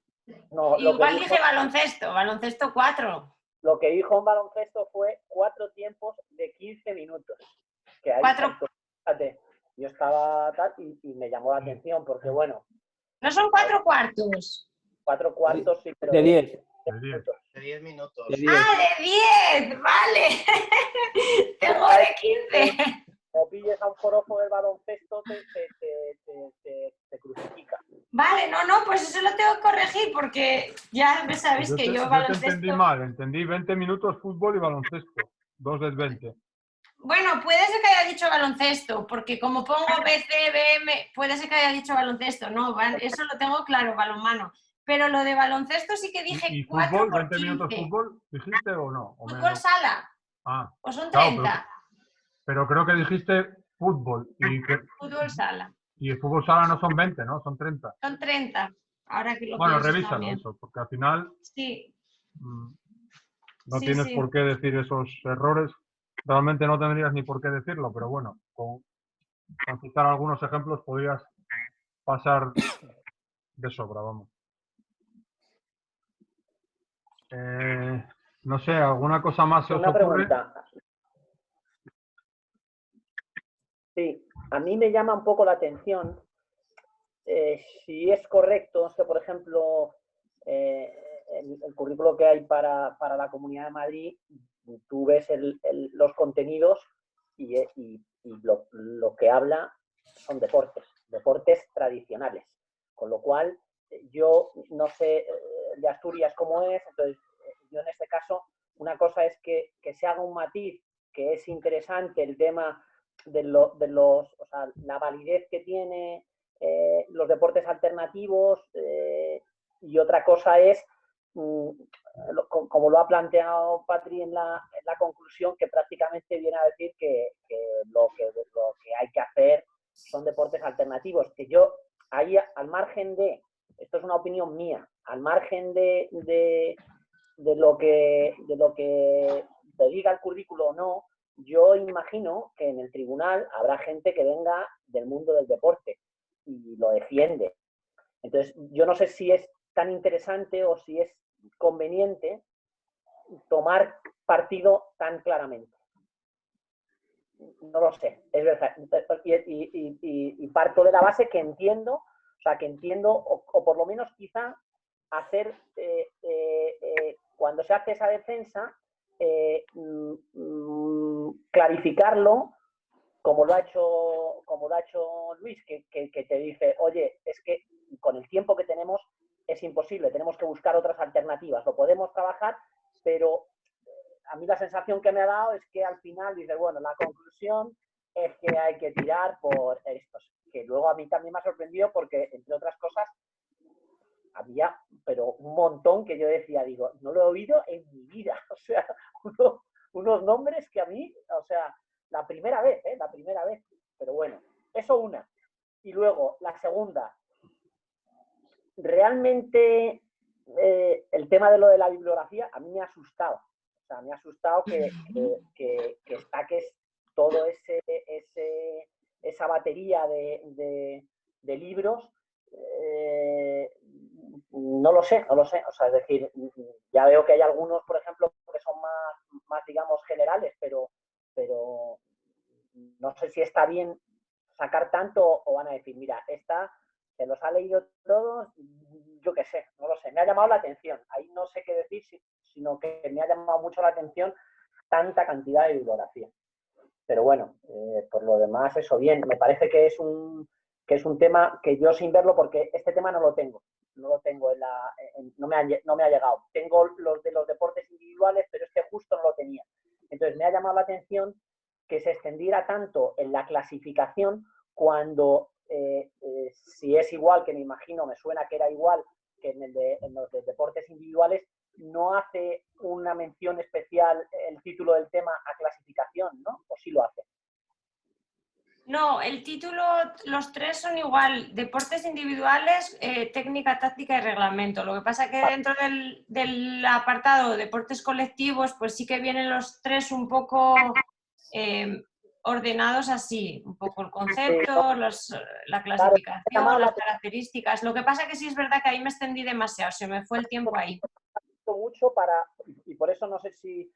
No, igual dije baloncesto 4. Lo que dijo en baloncesto fue 4 tiempos de 15 minutos. Que hay, 4. Fíjate, yo estaba tal y me llamó la atención porque, bueno... No son 4 cuartos. 4 cuartos, sí, pero... De 10. De 10 minutos. De 10. ¡Ah, de 10! ¡Vale! Tengo de 15. O pilles a un forofo del baloncesto, te crucifica. Vale, no, pues eso lo tengo que corregir porque ya sabéis que yo baloncesto... Yo te entendí mal, entendí 20 minutos fútbol y baloncesto, 2 de 20. Bueno, puede ser que haya dicho baloncesto, porque como pongo BC, BM, puede ser que haya dicho baloncesto, no, eso lo tengo claro, balonmano. Pero lo de baloncesto sí que dije ¿Y 4 fútbol, por 20 minutos 15. fútbol, dijiste o no? ¿Fútbol sala? Ah, ¿O son claro, 30? pero creo que dijiste fútbol. Fútbol sala. Y el fútbol sala no son 20, ¿no? Son 30. Son 30. Ahora que lo Bueno, pienso revísalo también. eso, porque al final Sí. No Sí, tienes sí. por qué decir esos errores. Realmente no tendrías ni por qué decirlo, pero bueno, con citar algunos ejemplos podrías pasar de sobra, vamos. No sé, ¿alguna cosa más se os Una ocurre? pregunta. Sí, a mí me llama un poco la atención si es correcto que, por ejemplo, el currículo que hay para la Comunidad de Madrid, tú ves los contenidos y lo que habla son deportes tradicionales. Con lo cual, yo no sé de Asturias cómo es, entonces yo en este caso, una cosa es que se haga un matiz, que es interesante el tema o sea, la validez que tiene los deportes alternativos, y otra cosa es, como lo ha planteado Patri en la conclusión, que prácticamente viene a decir que lo que hay que hacer son deportes alternativos, que yo ahí, al margen de, esto es una opinión mía, al margen de lo que te diga el currículo o no, yo imagino que en el tribunal habrá gente que venga del mundo del deporte y lo defiende. Entonces, yo no sé si es tan interesante o si es conveniente tomar partido tan claramente. No lo sé, es verdad. Y parto de la base que entiendo, o por lo menos quizá hacer, cuando se hace esa defensa, clarificarlo, como lo ha hecho Luis, que te dice, oye, es que con el tiempo que tenemos es imposible, tenemos que buscar otras alternativas, lo podemos trabajar, pero a mí la sensación que me ha dado es que al final dice, bueno, la conclusión es que hay que tirar por estos, que luego a mí también me ha sorprendido porque, entre otras cosas, había, pero un montón que yo decía, digo, no lo he oído en mi vida, o sea, unos nombres que a mí, o sea, la primera vez, pero bueno, eso una. Y luego, la segunda, realmente el tema de lo de la bibliografía a mí me ha asustado. O sea, me ha asustado que saques todo esa batería de libros. No lo sé. O sea, es decir, ya veo que hay algunos, por ejemplo, que son más digamos, generales, pero no sé si está bien sacar tanto o van a decir, mira, esta se los ha leído todos, yo qué sé, no lo sé, me ha llamado la atención. Ahí no sé qué decir, sino que me ha llamado mucho la atención tanta cantidad de bibliografía. Pero bueno, por lo demás, eso bien. Me parece que es un tema que yo, sin verlo, porque este tema no lo tengo no me ha llegado. Tengo los de los deportes individuales, pero este justo no lo tenía. Entonces me ha llamado la atención que se extendiera tanto en la clasificación cuando, si es igual, que me imagino, me suena que era igual que en los de deportes individuales, no hace una mención especial el título del tema a clasificación, ¿no? ¿O sí lo hace? No, el título, los tres son igual, deportes individuales, técnica, táctica y reglamento. Lo que pasa que dentro del apartado deportes colectivos, pues sí que vienen los tres un poco ordenados así, un poco el concepto, la clasificación, las características. Lo que pasa que sí es verdad que ahí me extendí demasiado, se me fue el tiempo ahí. Mucho y por eso no sé si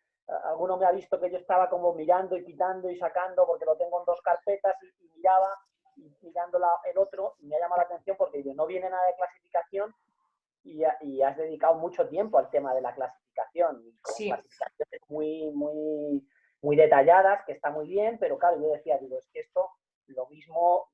alguno me ha visto que yo estaba como mirando y quitando y sacando, porque lo tengo en dos carpetas y miraba y mirando el otro, y me ha llamado la atención porque no viene nada de clasificación y has dedicado mucho tiempo al tema de la clasificación, y con sí. clasificaciones muy detalladas, que está muy bien, pero claro, yo decía, digo, es que esto lo mismo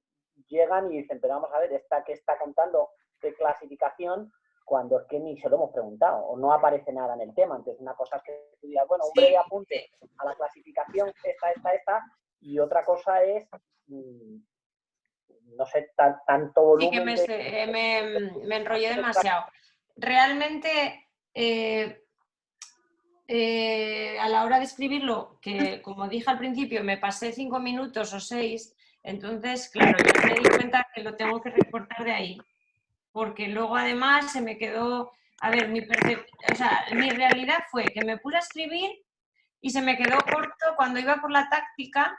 llegan y dicen, pero vamos a ver, esta que está contando de clasificación, cuando es que ni se lo hemos preguntado, o no aparece nada en el tema. Entonces, una cosa es que tú digas, bueno, un breve apunte a la clasificación, esta, y otra cosa es, no sé, tanto volumen. Sí, que me enrollé demasiado. Realmente, a la hora de escribirlo, que como dije al principio, me pasé 5 minutos o 6, entonces, claro, yo me di cuenta que lo tengo que recortar de ahí. Porque luego además se me quedó, a ver, mi realidad fue que me puse a escribir y se me quedó corto cuando iba por la táctica,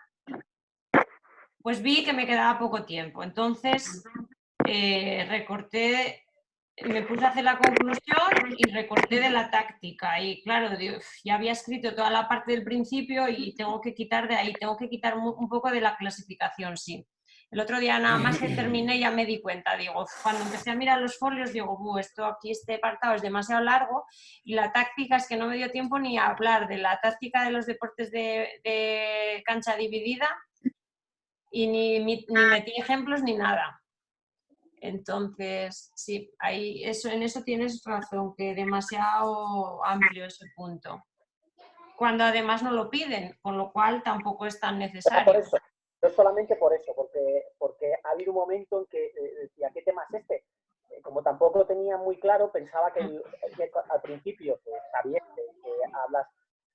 pues vi que me quedaba poco tiempo. Entonces recorté, me puse a hacer la conclusión y recorté de la táctica. Y claro, ya había escrito toda la parte del principio y tengo que quitar de ahí, tengo que quitar un poco de la clasificación, sí. El otro día nada más que terminé ya me di cuenta, digo, cuando empecé a mirar los folios, digo, esto aquí, este apartado es demasiado largo y la táctica es que no me dio tiempo ni a hablar de la táctica de los deportes de cancha dividida y ni metí ejemplos ni nada. Entonces, sí, en eso tienes razón, que demasiado amplio ese punto. Cuando además no lo piden, con lo cual tampoco es tan necesario. No solamente por eso, porque ha habido un momento en que decía, ¿qué tema es este? Como tampoco tenía muy claro, pensaba que al principio, que está bien, que hablas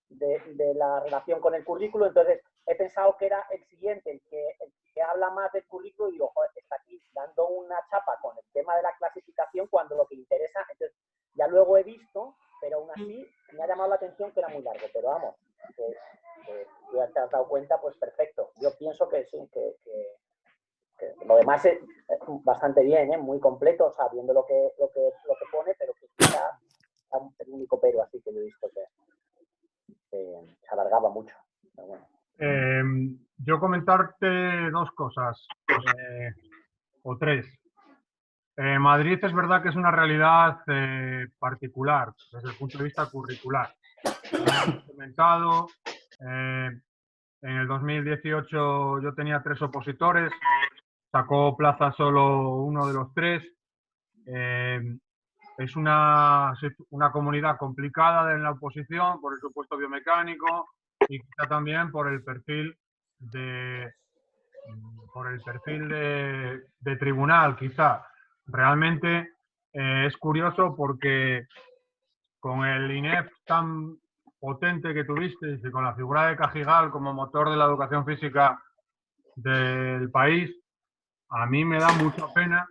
de la relación con el currículo, entonces he pensado que era el siguiente, el que habla más del currículo, y digo, joder, está aquí dando una chapa con el tema de la clasificación cuando lo que interesa, entonces ya luego he visto, pero aún así me ha llamado la atención que era muy largo, pero vamos, que ya te has dado cuenta, pues perfecto. Yo pienso que sí, que lo demás es bastante bien, muy completo, sabiendo lo que pone, pero que quizá el único pero así que yo he visto que se alargaba mucho. Pero bueno. Yo comentarte dos cosas, o tres. Madrid es verdad que es una realidad particular desde el punto de vista curricular. Lo hemos comentado, en el 2018 yo tenía 3 opositores, sacó plaza solo uno de los 3. Es una comunidad complicada en la oposición por el supuesto biomecánico y quizá también por el perfil de tribunal, quizá. Realmente es curioso porque con el INEF tan potente que tuviste y con la figura de Cajigal como motor de la educación física del país, a mí me da mucha pena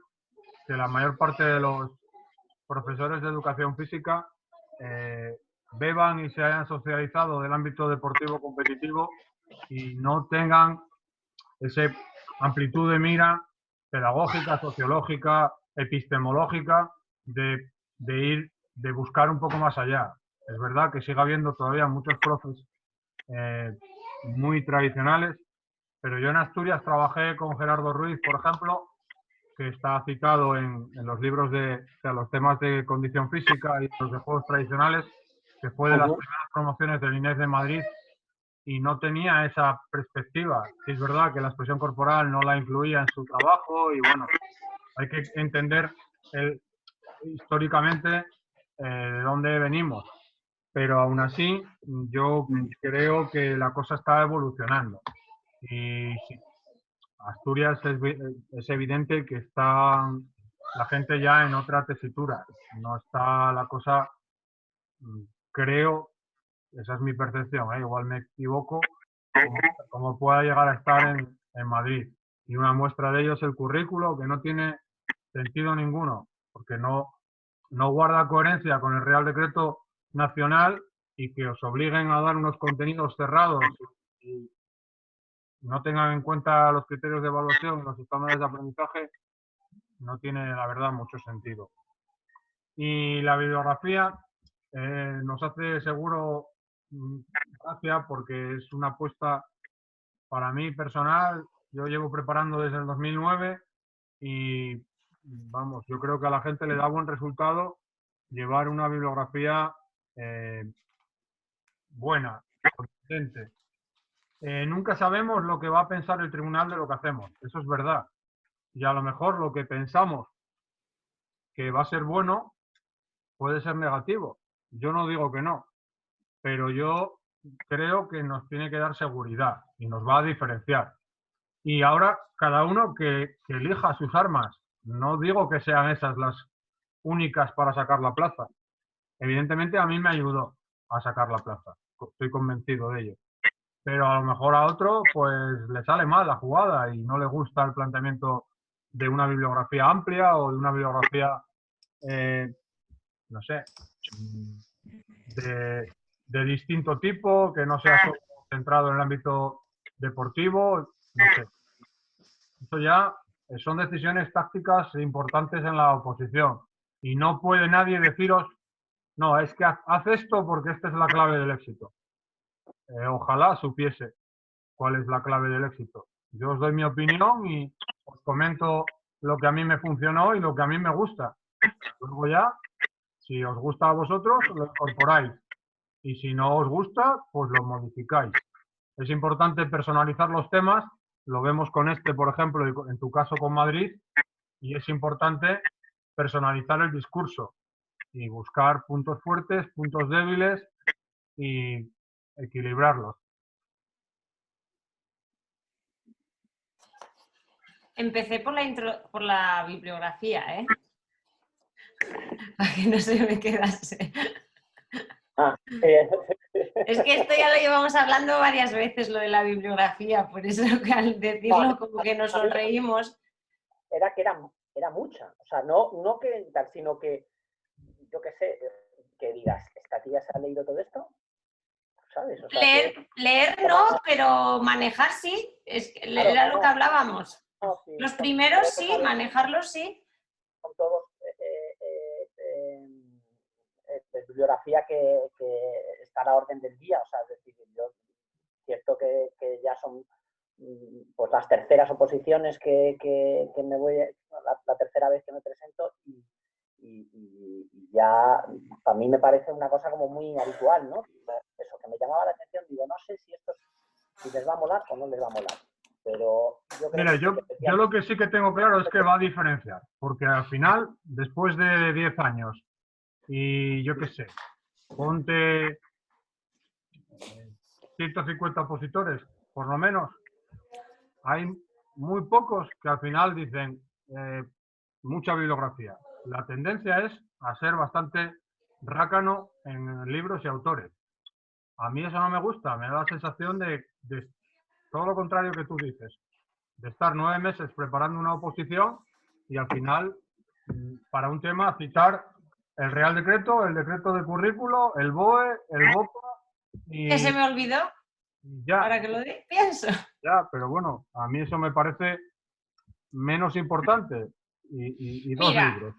que la mayor parte de los profesores de educación física beban y se hayan socializado del ámbito deportivo competitivo y no tengan esa amplitud de mira pedagógica, sociológica, epistemológica de buscar un poco más allá. Es verdad que sigue habiendo todavía muchos profes muy tradicionales, pero yo en Asturias trabajé con Gerardo Ruiz, por ejemplo, que está citado en los libros de los temas de condición física y los de juegos tradicionales, que fue de las primeras promociones del INEF de Madrid y no tenía esa perspectiva. Sí, es verdad que la expresión corporal no la incluía en su trabajo y bueno, hay que entender históricamente de dónde venimos. Pero aún así, yo creo que la cosa está evolucionando. Y sí, Asturias es evidente que está la gente ya en otra tesitura. No está la cosa, creo, esa es mi percepción, igual me equivoco, como pueda llegar a estar en Madrid. Y una muestra de ello es el currículo, que no tiene sentido ninguno, porque no guarda coherencia con el Real Decreto Nacional y que os obliguen a dar unos contenidos cerrados y no tengan en cuenta los criterios de evaluación y los estándares de aprendizaje, no tiene, la verdad, mucho sentido. Y la bibliografía nos hace seguro gracia porque es una apuesta para mí personal. Yo llevo preparando desde el 2009 y vamos, yo creo que a la gente le da buen resultado llevar una bibliografía buena, consistente. Nunca sabemos lo que va a pensar el tribunal de lo que hacemos, eso es verdad. Y a lo mejor lo que pensamos que va a ser bueno puede ser negativo. Yo no digo que no, pero yo creo que nos tiene que dar seguridad y nos va a diferenciar. Y ahora cada uno que elija sus armas. No digo que sean esas las únicas para sacar la plaza. Evidentemente a mí me ayudó a sacar la plaza. Estoy convencido de ello. Pero a lo mejor a otro pues le sale mal la jugada y no le gusta el planteamiento de una bibliografía amplia o de una bibliografía, no sé, de distinto tipo, que no sea solo centrado en el ámbito deportivo, no sé. Eso ya son decisiones tácticas importantes en la oposición y no puede nadie deciros, no, es que haz esto porque esta es la clave del éxito. Ojalá supiese cuál es la clave del éxito. Yo os doy mi opinión y os comento lo que a mí me funcionó y lo que a mí me gusta. Luego ya, si os gusta a vosotros, lo incorporáis. Y si no os gusta, pues lo modificáis. Es importante personalizar los temas. Lo vemos con este, por ejemplo, y en tu caso con Madrid. Y es importante personalizar el discurso y buscar puntos fuertes, puntos débiles y equilibrarlos. empecé por la bibliografía, ¿eh? Para que no se me quedase. Es que esto ya lo llevamos hablando varias veces, lo de la bibliografía, por eso que al decirlo como que nos sonreímos. Era que era mucha, o sea, no que tal, sino que, yo qué sé, que digas, ¿esta tía se ha leído todo esto? ¿Sabes? O sea, leer no, pero manejar sí, claro, era lo que hablábamos. No, sí, Los primeros sí, manejarlos sí. Son todos bibliografía que está a la orden del día, o sea, es decir, yo cierto que ya son pues las terceras oposiciones que me voy, la tercera vez que me presento y ya a mí me parece una cosa como muy habitual, ¿no? Eso, que me llamaba la atención, digo, no sé si les va a molar o no les va a molar. Pero yo creo Mira, yo lo que sí que tengo claro es que va a diferenciar, porque al final, después de 10 años, y yo qué sé, ponte 150 opositores, por lo menos, hay muy pocos que al final dicen mucha bibliografía. La tendencia es a ser bastante rácano en libros y autores. A mí eso no me gusta, me da la sensación de todo lo contrario que tú dices, de estar 9 meses preparando una oposición y al final, para un tema, citar el Real Decreto, el Decreto de Currículo, el BOE, el BOPA y... ¿Que se me olvidó? Ya, Ahora que lo pienso. Ya, pero bueno, a mí eso me parece menos importante y dos libros.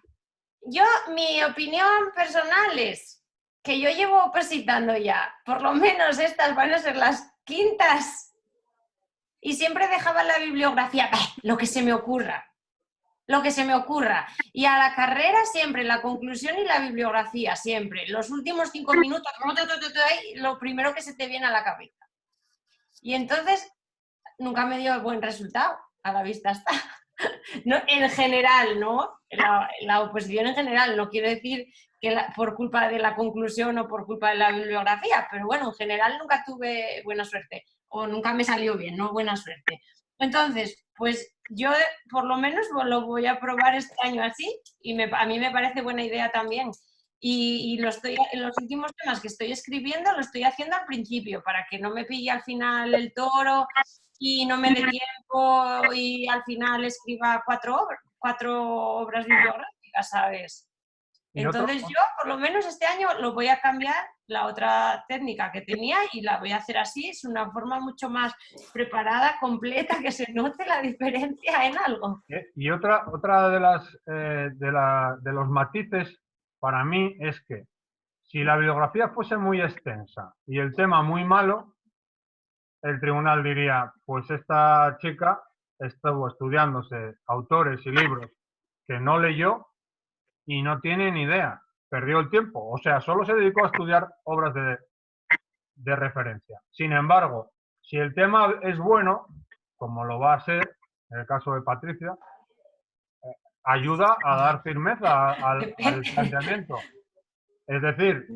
Yo, mi opinión personal es que yo llevo opositando ya, por lo menos estas van a ser las quintas, y siempre dejaba la bibliografía, lo que se me ocurra. Y a la carrera siempre, la conclusión y la bibliografía, siempre. Los últimos 5 minutos, lo primero que se te viene a la cabeza. Y entonces, nunca me dio buen resultado, a la vista está. No, en general, ¿no? La oposición en general, no quiero decir que por culpa de la conclusión o por culpa de la bibliografía, pero bueno, en general nunca tuve buena suerte, o nunca me salió bien, no buena suerte. Entonces, pues yo por lo menos lo voy a probar este año así, y a mí me parece buena idea también. Y los últimos temas que estoy escribiendo lo estoy haciendo al principio, para que no me pille al final el toro y no me dé tiempo y al final escriba 4 obras bibliográficas, ¿sabes? Entonces yo, por lo menos este año, lo voy a cambiar, la otra técnica que tenía, y la voy a hacer así. Es una forma mucho más preparada, completa, que se note la diferencia en algo. Y otra de los matices para mí es que si la bibliografía fuese muy extensa y el tema muy malo, el tribunal diría, pues esta chica estuvo estudiándose autores y libros que no leyó y no tiene ni idea, perdió el tiempo, o sea, solo se dedicó a estudiar obras de referencia. Sin embargo, si el tema es bueno, como lo va a ser en el caso de Patricia, ayuda a dar firmeza al planteamiento. Es decir,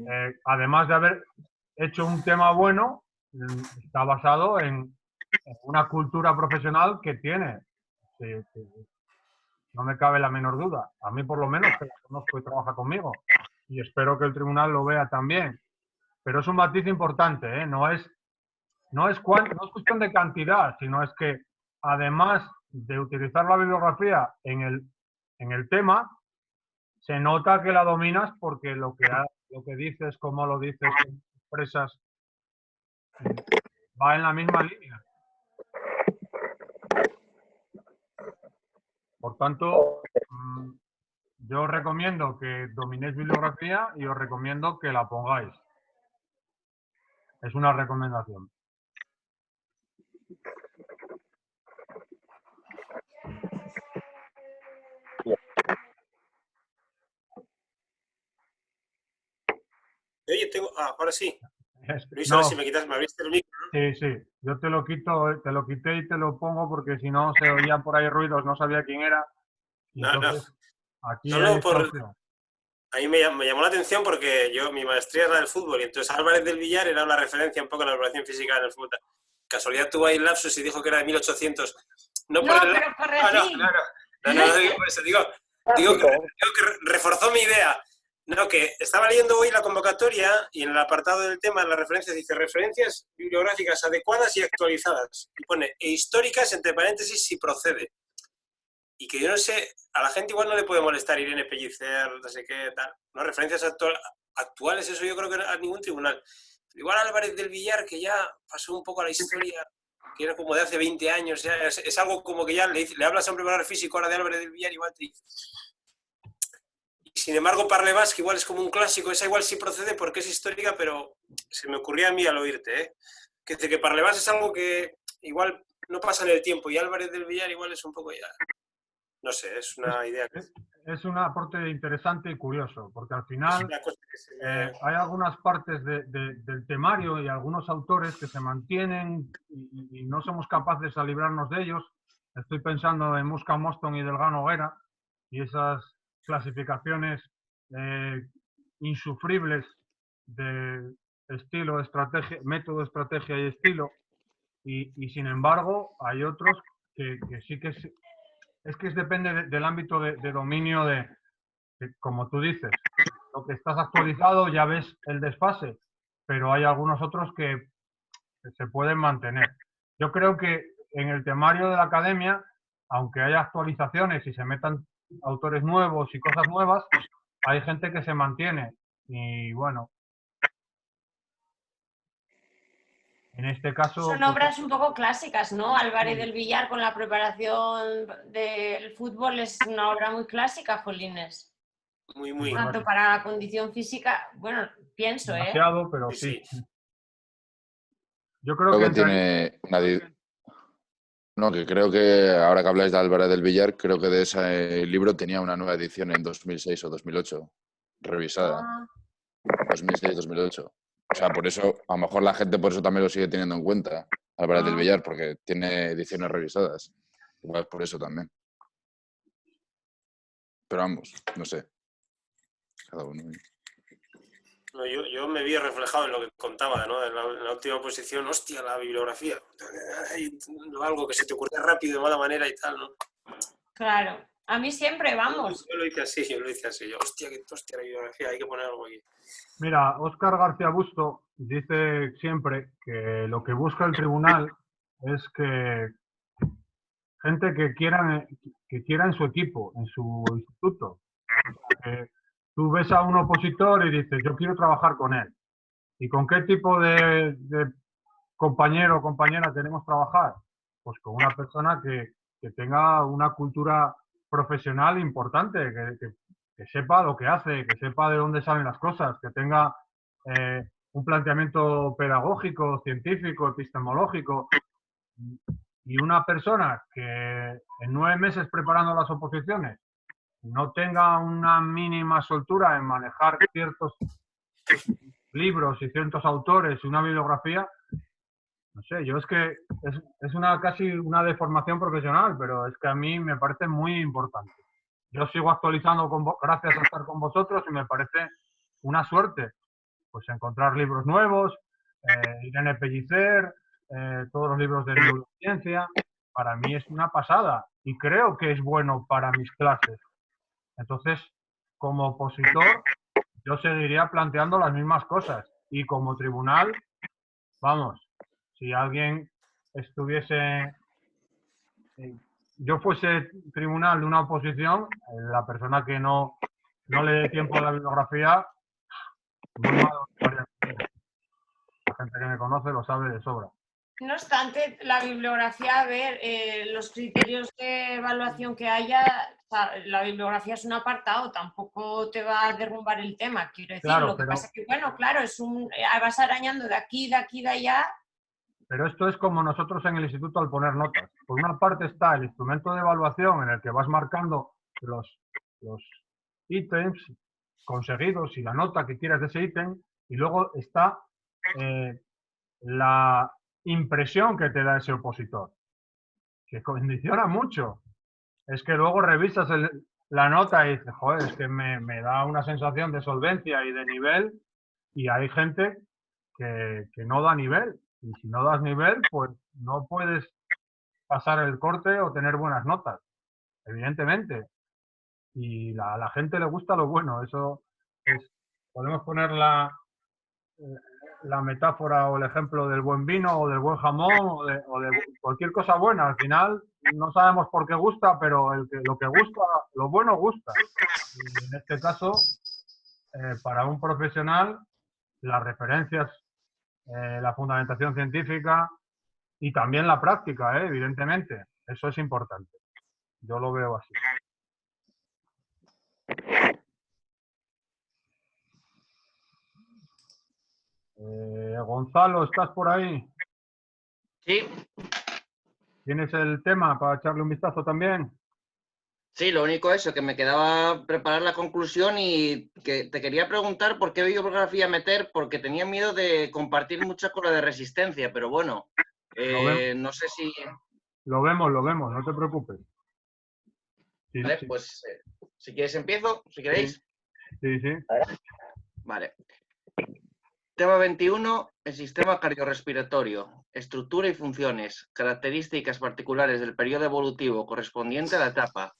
además de haber hecho un tema bueno, está basado en una cultura profesional que tiene. No me cabe la menor duda. A mí por lo menos, que la conozco y trabaja conmigo. Y espero que el tribunal lo vea también. Pero es un matiz importante, ¿eh? No es cuestión de cantidad, sino es que además de utilizar la bibliografía en el tema, se nota que la dominas porque lo que dices, cómo lo dices, cómo expresas, va en la misma línea. Por tanto, yo os recomiendo que dominéis bibliografía y os recomiendo que la pongáis. Es una recomendación. Oye, ahora sí. Luis, No. ahora sí me abriste el micro, ¿no? Sí, sí. Yo te lo quité y te lo pongo porque si no se oían por ahí ruidos, no sabía quién era. Entonces, aquí hay esta opción. A mí me llamó la atención porque mi maestría era del fútbol y entonces Álvarez del Villar era una referencia un poco en la preparación física en el fútbol. Casualidad tuvo ahí el lapsus y dijo que era de 1800. No, No, por el... pero corregí. No, digo por eso. Digo que reforzó mi idea. No, que estaba leyendo hoy la convocatoria y en el apartado del tema, en las referencias, dice referencias bibliográficas adecuadas y actualizadas. Y pone, e históricas, entre paréntesis, si procede. Y que yo no sé, a la gente igual no le puede molestar Irene Pellicer, no sé qué, tal. No, referencias actuales, eso yo creo que a ningún tribunal. Igual Álvarez del Villar, que ya pasó un poco a la historia, que era como de hace 20 años, ya es algo como que ya le hablas a un preparador físico ahora de Álvarez del Villar, igual te dice. Y sin embargo, Parlevas, que igual es como un clásico, esa igual sí procede porque es histórica, pero se me ocurría a mí al oírte, ¿eh? Que dice que Parlevas es algo que igual no pasa en el tiempo y Álvarez del Villar igual es un poco ya... No sé, es una idea. Es un aporte interesante y curioso, porque al final me... hay algunas partes del temario y algunos autores que se mantienen y no somos capaces de librarnos de ellos. Estoy pensando en Musca Moston y Delgado Noguera y esas clasificaciones insufribles de estilo, estrategia, método, estrategia y estilo. Y sin embargo, hay otros que sí que es que depende del ámbito de dominio como tú dices, lo que estás actualizado ya ves el desfase, pero hay algunos otros que se pueden mantener. Yo creo que en el temario de la academia, aunque haya actualizaciones y se metan autores nuevos y cosas nuevas, hay gente que se mantiene. Y bueno, en este caso... Son obras un poco clásicas, ¿no? Álvarez del Villar con la preparación del fútbol es una obra muy clásica, Jolines. Muy. Tanto para la condición física, bueno, pienso, demasiado, pero sí. Yo creo que tiene nadie. No, que creo que ahora que habláis de Álvarez del Villar, creo que de ese libro tenía una nueva edición en 2006 o 2008, revisada. 2006-2008. O sea, por eso, a lo mejor la gente por eso también lo sigue teniendo en cuenta, Álvarez del Villar, porque tiene ediciones revisadas. Igual es por eso también. Pero vamos, no sé. Cada uno. No, yo me vi reflejado en lo que contaba, ¿no? En la última posición, hostia, la bibliografía. Algo que se te ocurría rápido de mala manera y tal, ¿no? Claro. A mí siempre, vamos. Yo lo hice así. Yo, hostia, la bibliografía, hay que poner algo aquí. Mira, Óscar García Busto dice siempre que lo que busca el tribunal es que gente que quiera en su equipo, en su instituto. Tú ves a un opositor y dices, yo quiero trabajar con él. ¿Y con qué tipo de compañero o compañera queremos trabajar? Pues con una persona que tenga una cultura profesional importante, que sepa lo que hace, que sepa de dónde salen las cosas, que tenga un planteamiento pedagógico, científico, epistemológico. Y una persona que en 9 meses preparando las oposiciones no tenga una mínima soltura en manejar ciertos libros y ciertos autores y una bibliografía, no sé, yo es que es casi una deformación profesional, pero es que a mí me parece muy importante. Yo sigo actualizando gracias a estar con vosotros y me parece una suerte pues encontrar libros nuevos, Irene Pellicer, todos los libros de neurociencia. Para mí es una pasada y creo que es bueno para mis clases. Entonces, como opositor, yo seguiría planteando las mismas cosas. Y como tribunal, vamos, si alguien estuviese... yo fuese tribunal de una oposición, la persona que no le dé tiempo a la bibliografía, muy malo. La gente que me conoce lo sabe de sobra. No obstante, la bibliografía, a ver, los criterios de evaluación que haya, la bibliografía es un apartado, tampoco te va a derrumbar el tema, quiero decir. Claro, lo que pasa es que, bueno, claro, vas arañando de aquí, de allá. Pero esto es como nosotros en el instituto al poner notas. Por una parte está el instrumento de evaluación en el que vas marcando los ítems conseguidos y la nota que quieras de ese ítem, y luego está la impresión que te da ese opositor, que condiciona mucho. Es que luego revisas la nota y dices, joder, es que me da una sensación de solvencia y de nivel, y hay gente que no da nivel. Y si no das nivel, pues no puedes pasar el corte o tener buenas notas, evidentemente. Y a la gente le gusta lo bueno. Eso es, podemos poner la metáfora o el ejemplo del buen vino o del buen jamón o de cualquier cosa buena. Al final no sabemos por qué gusta, pero lo que gusta, lo bueno gusta. Y en este caso, para un profesional, las referencias, la fundamentación científica y también la práctica, evidentemente. Eso es importante. Yo lo veo así. Gonzalo, ¿estás por ahí? Sí, ¿Tienes el tema para echarle un vistazo también? sí, lo único eso, que me quedaba preparar la conclusión y que te quería preguntar por qué bibliografía meter, porque tenía miedo de compartir mucha con la de resistencia, pero bueno, no sé si... Lo vemos, no te preocupes. Sí, Vale, sí. pues si quieres empiezo, si queréis. Sí, sí. Vale. Tema 21, el sistema cardiorrespiratorio, estructura y funciones, características particulares del periodo evolutivo correspondiente a la etapa,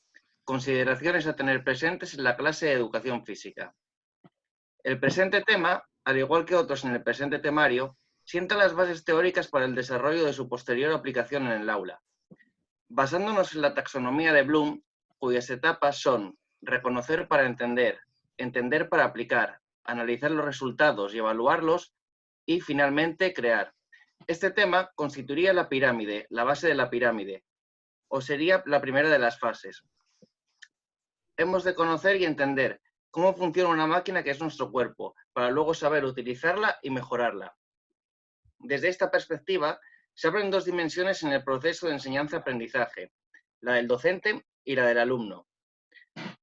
consideraciones a tener presentes en la clase de educación física. El presente tema, al igual que otros en el presente temario, sienta las bases teóricas para el desarrollo de su posterior aplicación en el aula. Basándonos en la taxonomía de Bloom, cuyas etapas son reconocer para entender, entender para aplicar, analizar los resultados y evaluarlos, y finalmente crear. Este tema constituiría la pirámide, la base de la pirámide, o sería la primera de las fases. Hemos de conocer y entender cómo funciona una máquina que es nuestro cuerpo, para luego saber utilizarla y mejorarla. Desde esta perspectiva, se abren dos dimensiones en el proceso de enseñanza-aprendizaje, la del docente y la del alumno.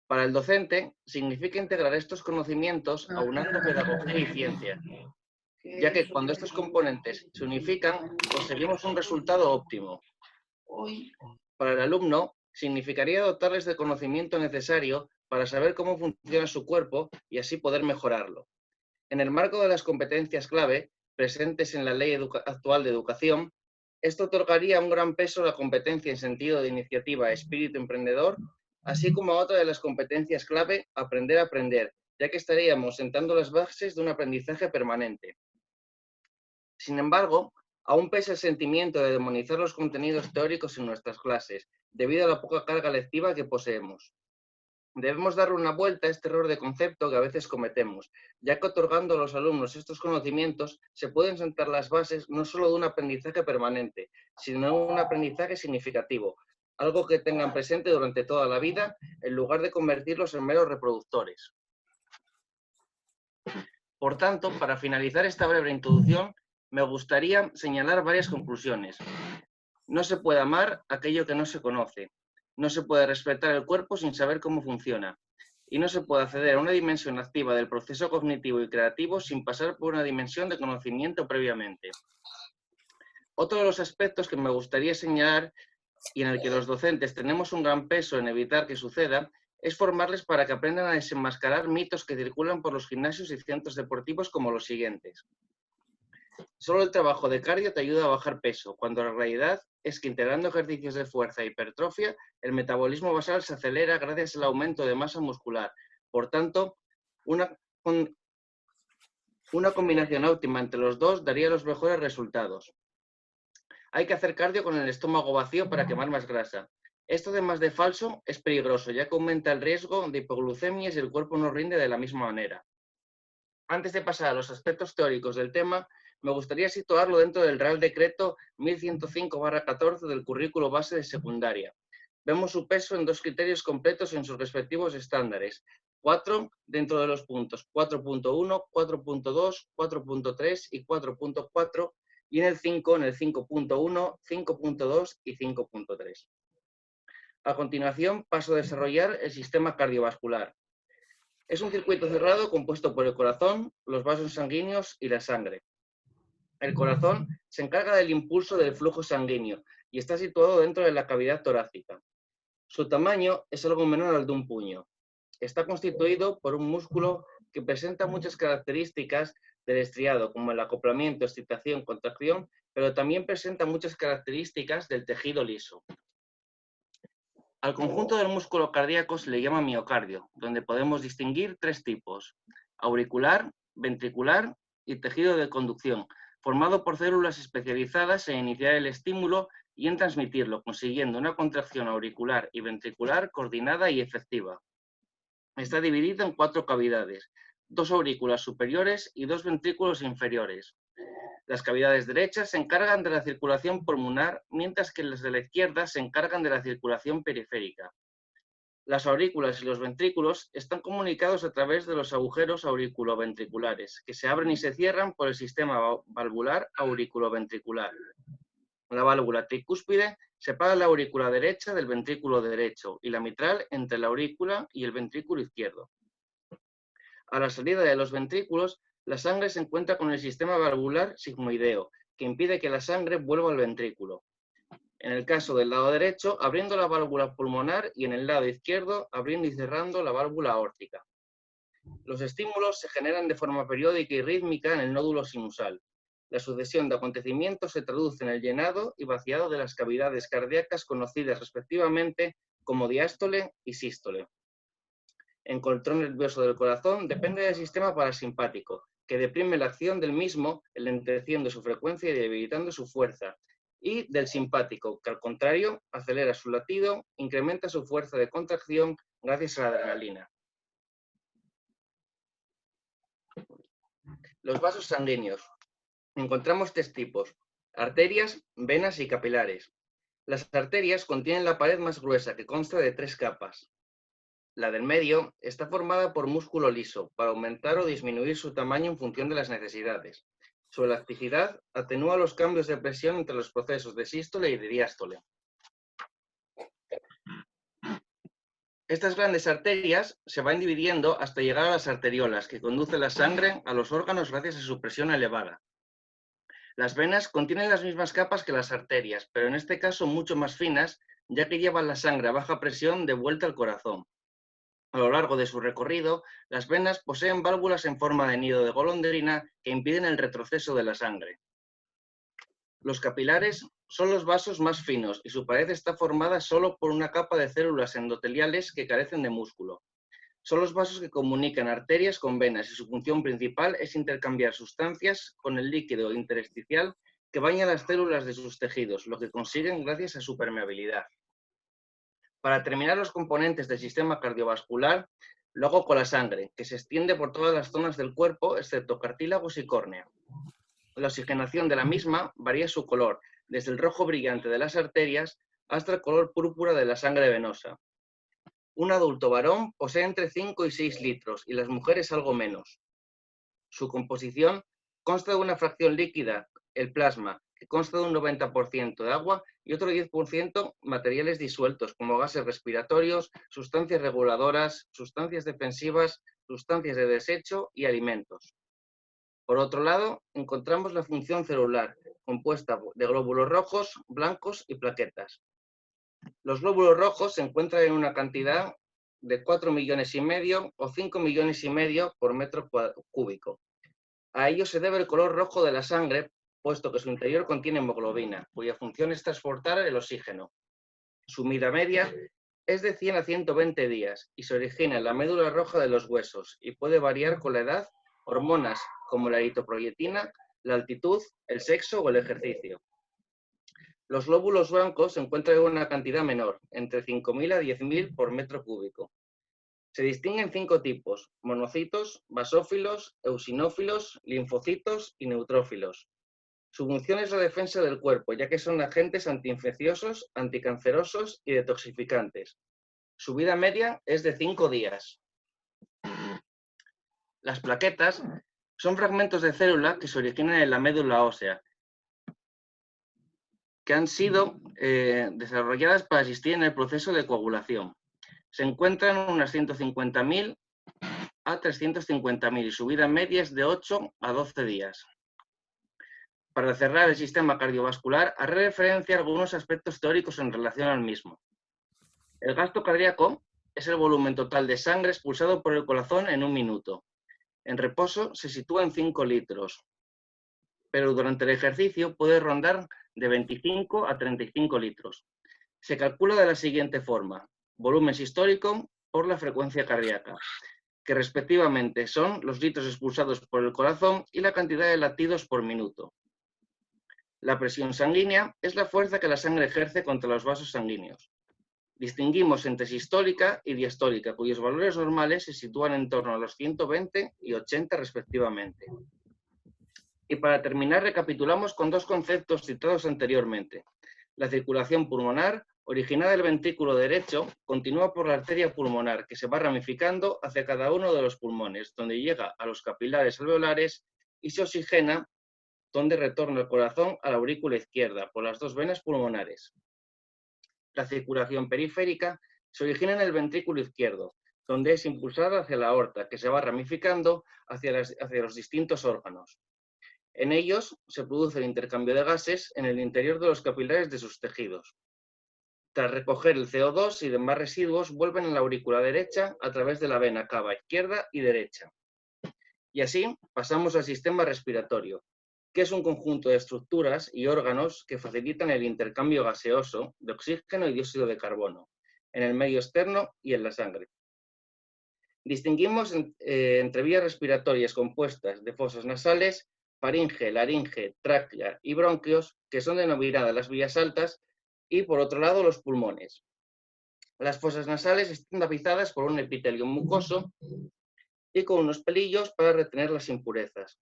Para el docente, significa integrar estos conocimientos aunando pedagogía y ciencia, ya que cuando estos componentes se unifican, conseguimos un resultado óptimo. Para el alumno, significaría dotarles del conocimiento necesario para saber cómo funciona su cuerpo y así poder mejorarlo. En el marco de las competencias clave, presentes en la ley actual de educación, esto otorgaría un gran peso a la competencia en sentido de iniciativa, espíritu emprendedor, así como a otra de las competencias clave, aprender a aprender, ya que estaríamos sentando las bases de un aprendizaje permanente. Sin embargo, aún pesa el sentimiento de demonizar los contenidos teóricos en nuestras clases, debido a la poca carga lectiva que poseemos. Debemos darle una vuelta a este error de concepto que a veces cometemos, ya que otorgando a los alumnos estos conocimientos se pueden sentar las bases no solo de un aprendizaje permanente, sino de un aprendizaje significativo, algo que tengan presente durante toda la vida, en lugar de convertirlos en meros reproductores. Por tanto, para finalizar esta breve introducción, me gustaría señalar varias conclusiones. No se puede amar aquello que no se conoce. No se puede respetar el cuerpo sin saber cómo funciona. Y no se puede acceder a una dimensión activa del proceso cognitivo y creativo sin pasar por una dimensión de conocimiento previamente. Otro de los aspectos que me gustaría señalar y en el que los docentes tenemos un gran peso en evitar que suceda es formarles para que aprendan a desenmascarar mitos que circulan por los gimnasios y centros deportivos como los siguientes. Solo el trabajo de cardio te ayuda a bajar peso, cuando la realidad es que integrando ejercicios de fuerza e hipertrofia, el metabolismo basal se acelera gracias al aumento de masa muscular. Por tanto, una combinación óptima entre los dos daría los mejores resultados. Hay que hacer cardio con el estómago vacío para quemar más grasa. Esto, además de falso, es peligroso, ya que aumenta el riesgo de hipoglucemia si el cuerpo no rinde de la misma manera. Antes de pasar a los aspectos teóricos del tema, me gustaría situarlo dentro del Real Decreto 1105/14 del currículo base de secundaria. Vemos su peso en dos criterios completos en sus respectivos estándares. 4 dentro de los puntos 4.1, 4.2, 4.3 y 4.4, y en el 5 en el 5.1, 5.2 y 5.3. A continuación paso a desarrollar el sistema cardiovascular. Es un circuito cerrado compuesto por el corazón, los vasos sanguíneos y la sangre. El corazón se encarga del impulso del flujo sanguíneo y está situado dentro de la cavidad torácica. Su tamaño es algo menor al de un puño. Está constituido por un músculo que presenta muchas características del estriado, como el acoplamiento, excitación, contracción, pero también presenta muchas características del tejido liso. Al conjunto del músculo cardíaco se le llama miocardio, donde podemos distinguir 3 tipos: auricular, ventricular y tejido de conducción, formado por células especializadas en iniciar el estímulo y en transmitirlo, consiguiendo una contracción auricular y ventricular coordinada y efectiva. Está dividido en 4 cavidades, 2 aurículas superiores y 2 ventrículos inferiores. Las cavidades derechas se encargan de la circulación pulmonar, mientras que las de la izquierda se encargan de la circulación periférica. Las aurículas y los ventrículos están comunicados a través de los agujeros auriculoventriculares, que se abren y se cierran por el sistema valvular auriculoventricular. La válvula tricúspide separa la aurícula derecha del ventrículo derecho y la mitral entre la aurícula y el ventrículo izquierdo. A la salida de los ventrículos, la sangre se encuentra con el sistema valvular sigmoideo, que impide que la sangre vuelva al ventrículo. En el caso del lado derecho, abriendo la válvula pulmonar, y en el lado izquierdo, abriendo y cerrando la válvula aórtica. Los estímulos se generan de forma periódica y rítmica en el nódulo sinusal. La sucesión de acontecimientos se traduce en el llenado y vaciado de las cavidades cardíacas conocidas respectivamente como diástole y sístole. En control nervioso del corazón depende del sistema parasimpático, que deprime la acción del mismo, enlenteciendo su frecuencia y debilitando su fuerza, y del simpático, que al contrario acelera su latido, incrementa su fuerza de contracción gracias a la adrenalina. Los vasos sanguíneos. Encontramos 3 tipos: arterias, venas y capilares. Las arterias contienen la pared más gruesa, que consta de 3 capas. La del medio está formada por músculo liso, para aumentar o disminuir su tamaño en función de las necesidades. Su elasticidad atenúa los cambios de presión entre los procesos de sístole y de diástole. Estas grandes arterias se van dividiendo hasta llegar a las arteriolas, que conducen la sangre a los órganos gracias a su presión elevada. Las venas contienen las mismas capas que las arterias, pero en este caso mucho más finas, ya que llevan la sangre a baja presión de vuelta al corazón. A lo largo de su recorrido, las venas poseen válvulas en forma de nido de golondrina que impiden el retroceso de la sangre. Los capilares son los vasos más finos y su pared está formada solo por una capa de células endoteliales que carecen de músculo. Son los vasos que comunican arterias con venas y su función principal es intercambiar sustancias con el líquido intersticial que baña las células de sus tejidos, lo que consiguen gracias a su permeabilidad. Para terminar los componentes del sistema cardiovascular, luego con la sangre, que se extiende por todas las zonas del cuerpo, excepto cartílagos y córnea. La oxigenación de la misma varía su color, desde el rojo brillante de las arterias hasta el color púrpura de la sangre venosa. Un adulto varón posee entre 5 y 6 litros y las mujeres algo menos. Su composición consta de una fracción líquida, el plasma, que consta de un 90% de agua y otro 10% materiales disueltos, como gases respiratorios, sustancias reguladoras, sustancias defensivas, sustancias de desecho y alimentos. Por otro lado, encontramos la función celular, compuesta de glóbulos rojos, blancos y plaquetas. Los glóbulos rojos se encuentran en una cantidad de 4,5 millones o 5,5 millones por metro cúbico. A ello se debe el color rojo de la sangre, puesto que su interior contiene hemoglobina, cuya función es transportar el oxígeno. Su vida media es de 100 a 120 días y se origina en la médula roja de los huesos y puede variar con la edad, hormonas como la eritropoyetina, la altitud, el sexo o el ejercicio. Los glóbulos blancos se encuentran en una cantidad menor, entre 5.000 a 10.000 por metro cúbico. Se distinguen 5 tipos: monocitos, basófilos, eosinófilos, linfocitos y neutrófilos. Su función es la defensa del cuerpo, ya que son agentes antiinfecciosos, anticancerosos y detoxificantes. Su vida media es de 5 días. Las plaquetas son fragmentos de célula que se originan en la médula ósea, que han sido desarrolladas para asistir en el proceso de coagulación. Se encuentran unas 150.000 a 350.000 y su vida media es de 8 a 12 días. Para cerrar el sistema cardiovascular, haré referencia a algunos aspectos teóricos en relación al mismo. El gasto cardíaco es el volumen total de sangre expulsado por el corazón en un minuto. En reposo se sitúa en 5 litros. pero durante el ejercicio puede rondar de 25 a 35 litros. Se calcula de la siguiente forma: volumen sistólico por la frecuencia cardíaca, que respectivamente son los litros expulsados por el corazón y la cantidad de latidos por minuto. La presión sanguínea es la fuerza que la sangre ejerce contra los vasos sanguíneos. Distinguimos entre sistólica y diastólica, cuyos valores normales se sitúan en torno a los 120 y 80 respectivamente. Y para terminar, recapitulamos con dos conceptos citados anteriormente. La circulación pulmonar, originada del ventrículo derecho, continúa por la arteria pulmonar, que se va ramificando hacia cada uno de los pulmones, donde llega a los capilares alveolares y se oxigena, donde retorna el corazón a la aurícula izquierda por las dos venas pulmonares. La circulación periférica se origina en el ventrículo izquierdo, donde es impulsada hacia la aorta, que se va ramificando hacia los distintos órganos. En ellos se produce el intercambio de gases en el interior de los capilares de sus tejidos. Tras recoger el CO2 y demás residuos, vuelven a la aurícula derecha a través de la vena cava izquierda y derecha. Y así pasamos al sistema respiratorio, que es un conjunto de estructuras y órganos que facilitan el intercambio gaseoso de oxígeno y dióxido de carbono en el medio externo y en la sangre. Distinguimos entre vías respiratorias compuestas de fosas nasales, faringe, laringe, tráquea y bronquios, que son denominadas las vías altas, y por otro lado los pulmones. Las fosas nasales están tapizadas por un epitelio mucoso y con unos pelillos para retener las impurezas.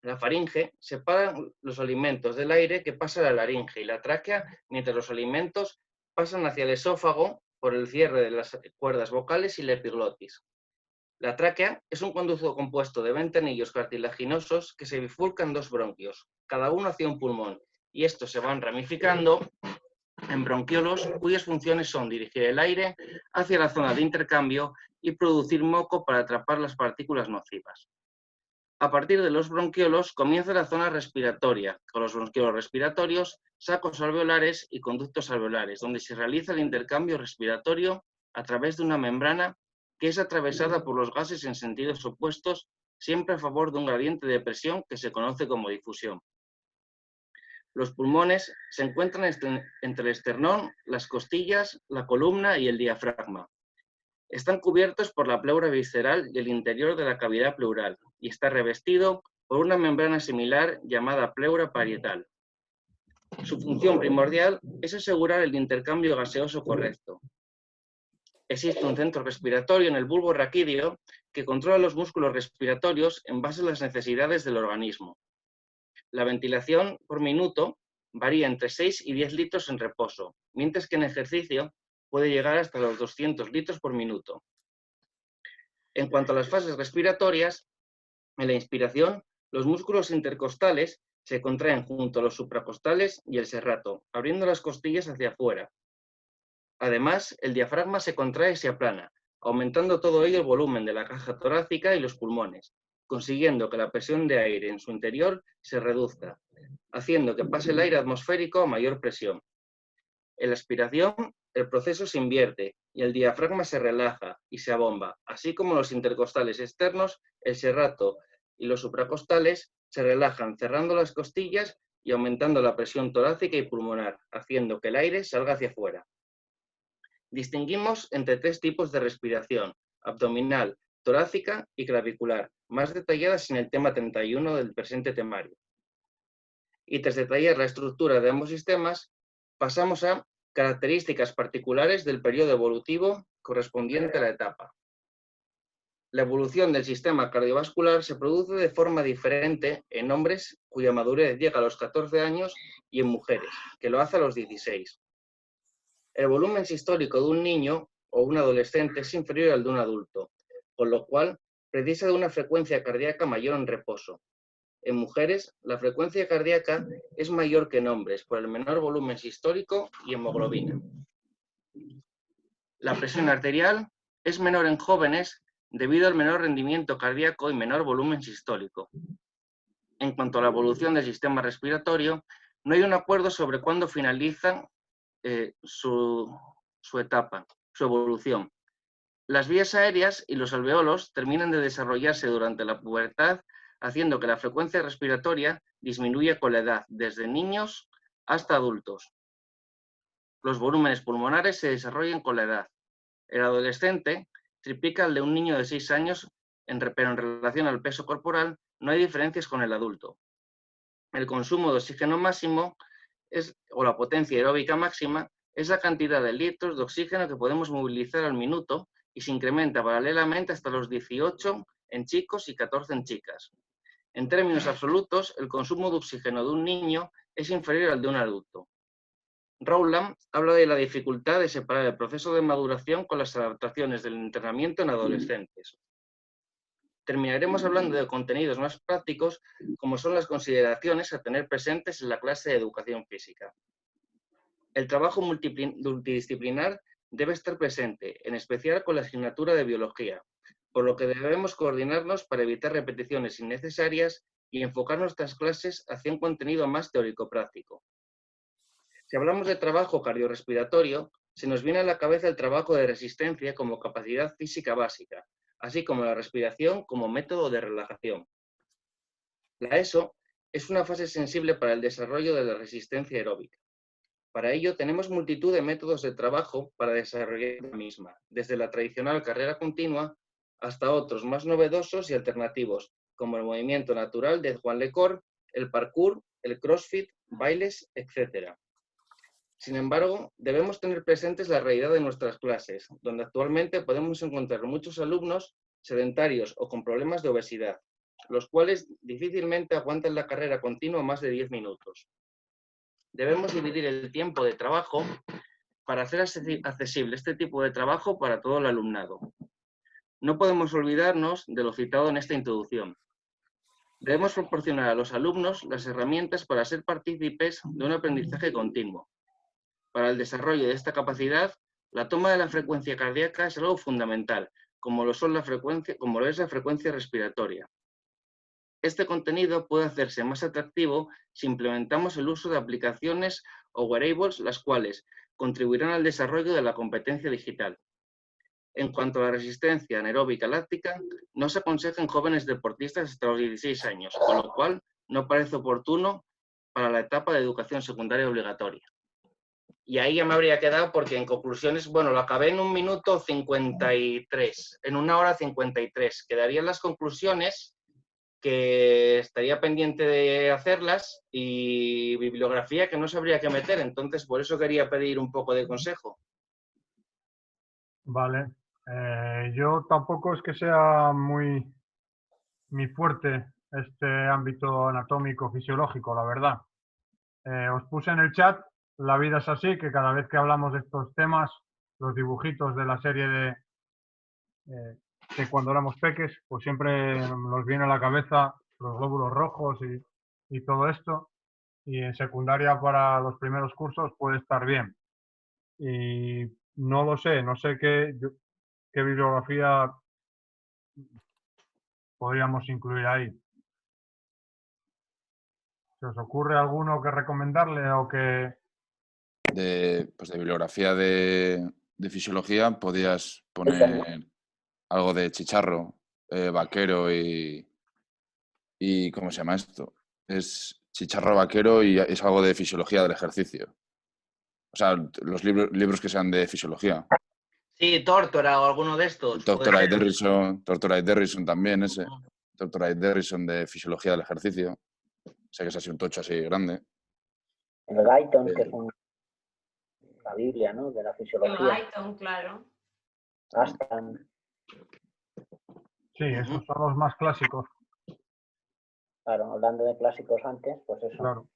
La faringe separa los alimentos del aire que pasa a la laringe y la tráquea, mientras los alimentos pasan hacia el esófago por el cierre de las cuerdas vocales y la epiglotis. La tráquea es un conducto compuesto de 20 anillos cartilaginosos que se bifurcan dos bronquios, cada uno hacia un pulmón, y estos se van ramificando en bronquiolos, cuyas funciones son dirigir el aire hacia la zona de intercambio y producir moco para atrapar las partículas nocivas. A partir de los bronquiolos comienza la zona respiratoria, con los bronquiolos respiratorios, sacos alveolares y conductos alveolares, donde se realiza el intercambio respiratorio a través de una membrana que es atravesada por los gases en sentidos opuestos, siempre a favor de un gradiente de presión que se conoce como difusión. Los pulmones se encuentran entre el esternón, las costillas, la columna y el diafragma. Están cubiertos por la pleura visceral y el interior de la cavidad pleural, y está revestido por una membrana similar llamada pleura parietal. Su función primordial es asegurar el intercambio gaseoso correcto. Existe un centro respiratorio en el bulbo raquídeo que controla los músculos respiratorios en base a las necesidades del organismo. La ventilación por minuto varía entre 6 y 10 litros en reposo, mientras que en ejercicio puede llegar hasta los 200 litros por minuto. En cuanto a las fases respiratorias, en la inspiración, los músculos intercostales se contraen junto a los supracostales y el serrato, abriendo las costillas hacia afuera. Además, el diafragma se contrae y se aplana, aumentando todo ello el volumen de la caja torácica y los pulmones, consiguiendo que la presión de aire en su interior se reduzca, haciendo que pase el aire atmosférico a mayor presión. En la expiración, el proceso se invierte y el diafragma se relaja y se abomba, así como los intercostales externos, el serrato y los supracostales se relajan, cerrando las costillas y aumentando la presión torácica y pulmonar, haciendo que el aire salga hacia afuera. Distinguimos entre 3 tipos de respiración: abdominal, torácica y clavicular, más detalladas en el tema 31 del presente temario. Y tras detallar la estructura de ambos sistemas, pasamos a características particulares del periodo evolutivo correspondiente a la etapa. La evolución del sistema cardiovascular se produce de forma diferente en hombres cuya madurez llega a los 14 años y en mujeres, que lo hace a los 16. El volumen sistólico de un niño o un adolescente es inferior al de un adulto, con lo cual precisa de una frecuencia cardíaca mayor en reposo. En mujeres, la frecuencia cardíaca es mayor que en hombres por el menor volumen sistólico y hemoglobina. La presión arterial es menor en jóvenes debido al menor rendimiento cardíaco y menor volumen sistólico. En cuanto a la evolución del sistema respiratorio, no hay un acuerdo sobre cuándo finaliza su etapa, su evolución. Las vías aéreas y los alveolos terminan de desarrollarse durante la pubertad haciendo que la frecuencia respiratoria disminuya con la edad, desde niños hasta adultos. Los volúmenes pulmonares se desarrollan con la edad. El adolescente triplica el de un niño de 6 años, pero en relación al peso corporal no hay diferencias con el adulto. El consumo de oxígeno máximo o la potencia aeróbica máxima es la cantidad de litros de oxígeno que podemos movilizar al minuto y se incrementa paralelamente hasta los 18 en chicos y 14 en chicas. En términos absolutos, el consumo de oxígeno de un niño es inferior al de un adulto. Rowland habla de la dificultad de separar el proceso de maduración con las adaptaciones del entrenamiento en adolescentes. Terminaremos hablando de contenidos más prácticos, como son las consideraciones a tener presentes en la clase de educación física. El trabajo multidisciplinar debe estar presente, en especial con la asignatura de biología, por lo que debemos coordinarnos para evitar repeticiones innecesarias y enfocar nuestras clases hacia un contenido más teórico-práctico. Si hablamos de trabajo cardiorrespiratorio, se nos viene a la cabeza el trabajo de resistencia como capacidad física básica, así como la respiración como método de relajación. La ESO es una fase sensible para el desarrollo de la resistencia aeróbica. Para ello tenemos multitud de métodos de trabajo para desarrollar la misma, desde la tradicional carrera continua hasta otros más novedosos y alternativos, como el movimiento natural de Juan Lecor, el parkour, el crossfit, bailes, etc. Sin embargo, debemos tener presentes la realidad de nuestras clases, donde actualmente podemos encontrar muchos alumnos sedentarios o con problemas de obesidad, los cuales difícilmente aguantan la carrera continua más de 10 minutos. Debemos dividir el tiempo de trabajo para hacer accesible este tipo de trabajo para todo el alumnado. No podemos olvidarnos de lo citado en esta introducción. Debemos proporcionar a los alumnos las herramientas para ser partícipes de un aprendizaje continuo. Para el desarrollo de esta capacidad, la toma de la frecuencia cardíaca es algo fundamental, como lo es la frecuencia respiratoria. Este contenido puede hacerse más atractivo si implementamos el uso de aplicaciones o wearables, las cuales contribuirán al desarrollo de la competencia digital. En cuanto a la resistencia anaeróbica láctica, no se aconseja en jóvenes deportistas hasta los 16 años, con lo cual no parece oportuno para la etapa de educación secundaria obligatoria. Y ahí ya me habría quedado porque en conclusiones, bueno, lo acabé en 1 minuto 53, en 1 hora 53. Quedarían las conclusiones, que estaría pendiente de hacerlas, y bibliografía que no sabría qué meter, entonces por eso quería pedir un poco de consejo. Vale. Yo tampoco es que sea muy fuerte este ámbito anatómico fisiológico, la verdad. Os puse en el chat, la vida es así, que cada vez que hablamos de estos temas, los dibujitos de la serie de cuando éramos peques, pues siempre nos viene a la cabeza los glóbulos rojos y todo esto. Y en secundaria para los primeros cursos puede estar bien. Y no lo sé, no sé qué bibliografía podríamos incluir ahí. ¿Se os ocurre alguno que recomendarle o que...? De bibliografía de fisiología podías poner algo de Chicharro, Vaquero y ¿cómo se llama esto? Es Chicharro, Vaquero y es algo de fisiología del ejercicio. O sea, los libros que sean de fisiología. Sí, Tórtora o alguno de estos. Tortora Derrison también, ese. Tortora Derrison de fisiología del ejercicio. Sé que es así un tocho así grande. El Guyton, que es la Biblia, ¿no? De la fisiología. El Guyton, claro. Aston. Sí, esos son los más clásicos. Claro, hablando de clásicos antes, pues eso. Claro.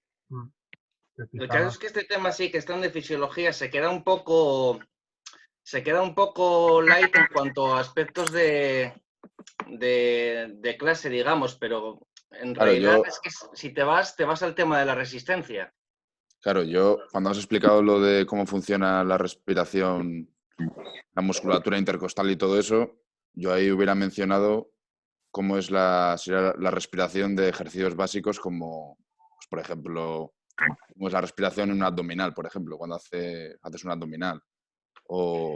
El caso es que este tema sí que está de fisiología, se queda un poco light en cuanto a aspectos de clase, digamos, pero en realidad es que si te vas al tema de la resistencia. Claro, yo cuando has explicado lo de cómo funciona la respiración, la musculatura intercostal y todo eso, yo ahí hubiera mencionado cómo es sería la respiración de ejercicios básicos como, pues, por ejemplo, cómo es la respiración en un abdominal, por ejemplo, cuando haces un abdominal. O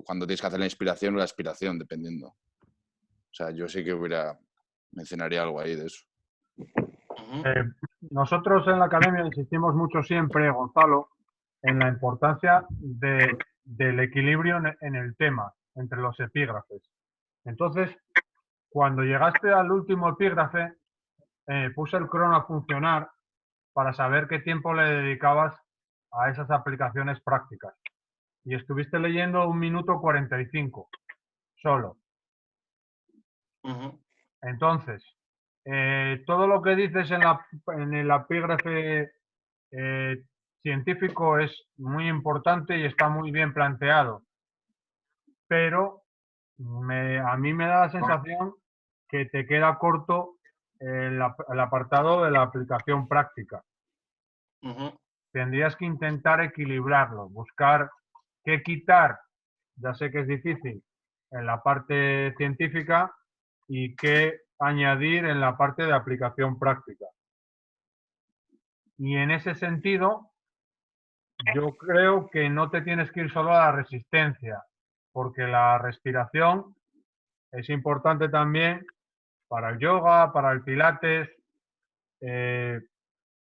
cuando tienes que hacer la inspiración o la expiración, dependiendo. O sea, yo sí que hubiera mencionaría algo ahí de eso. Nosotros en la academia insistimos mucho siempre, Gonzalo, en la importancia del equilibrio en el tema, entre los epígrafes. Entonces, cuando llegaste al último epígrafe, puse el crono a funcionar para saber qué tiempo le dedicabas a esas aplicaciones prácticas. Y estuviste leyendo 1 minuto 45, solo. Entonces, todo lo que dices en el epígrafe científico es muy importante y está muy bien planteado. Pero a mí me da la sensación que te queda corto el apartado de la aplicación práctica. Tendrías que intentar equilibrarlo, buscar qué quitar, ya sé que es difícil, en la parte científica y qué añadir en la parte de aplicación práctica. Y en ese sentido, yo creo que no te tienes que ir solo a la resistencia, porque la respiración es importante también para el yoga, para el pilates,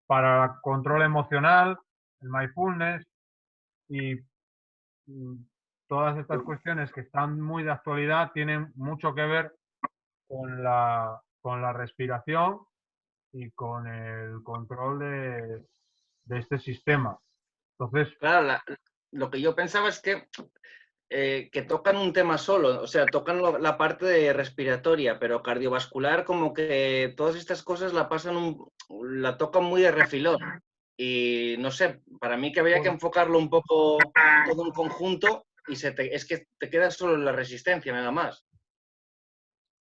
para el control emocional, el mindfulness y todas estas cuestiones que están muy de actualidad tienen mucho que ver con la respiración y con el control de este sistema. Entonces, claro, lo que yo pensaba es que tocan un tema solo, o sea, tocan la parte de respiratoria, pero cardiovascular como que todas estas cosas la tocan muy de refilón. Y no sé, para mí que habría que enfocarlo un poco todo en conjunto y es que te quedas solo en la resistencia, nada más.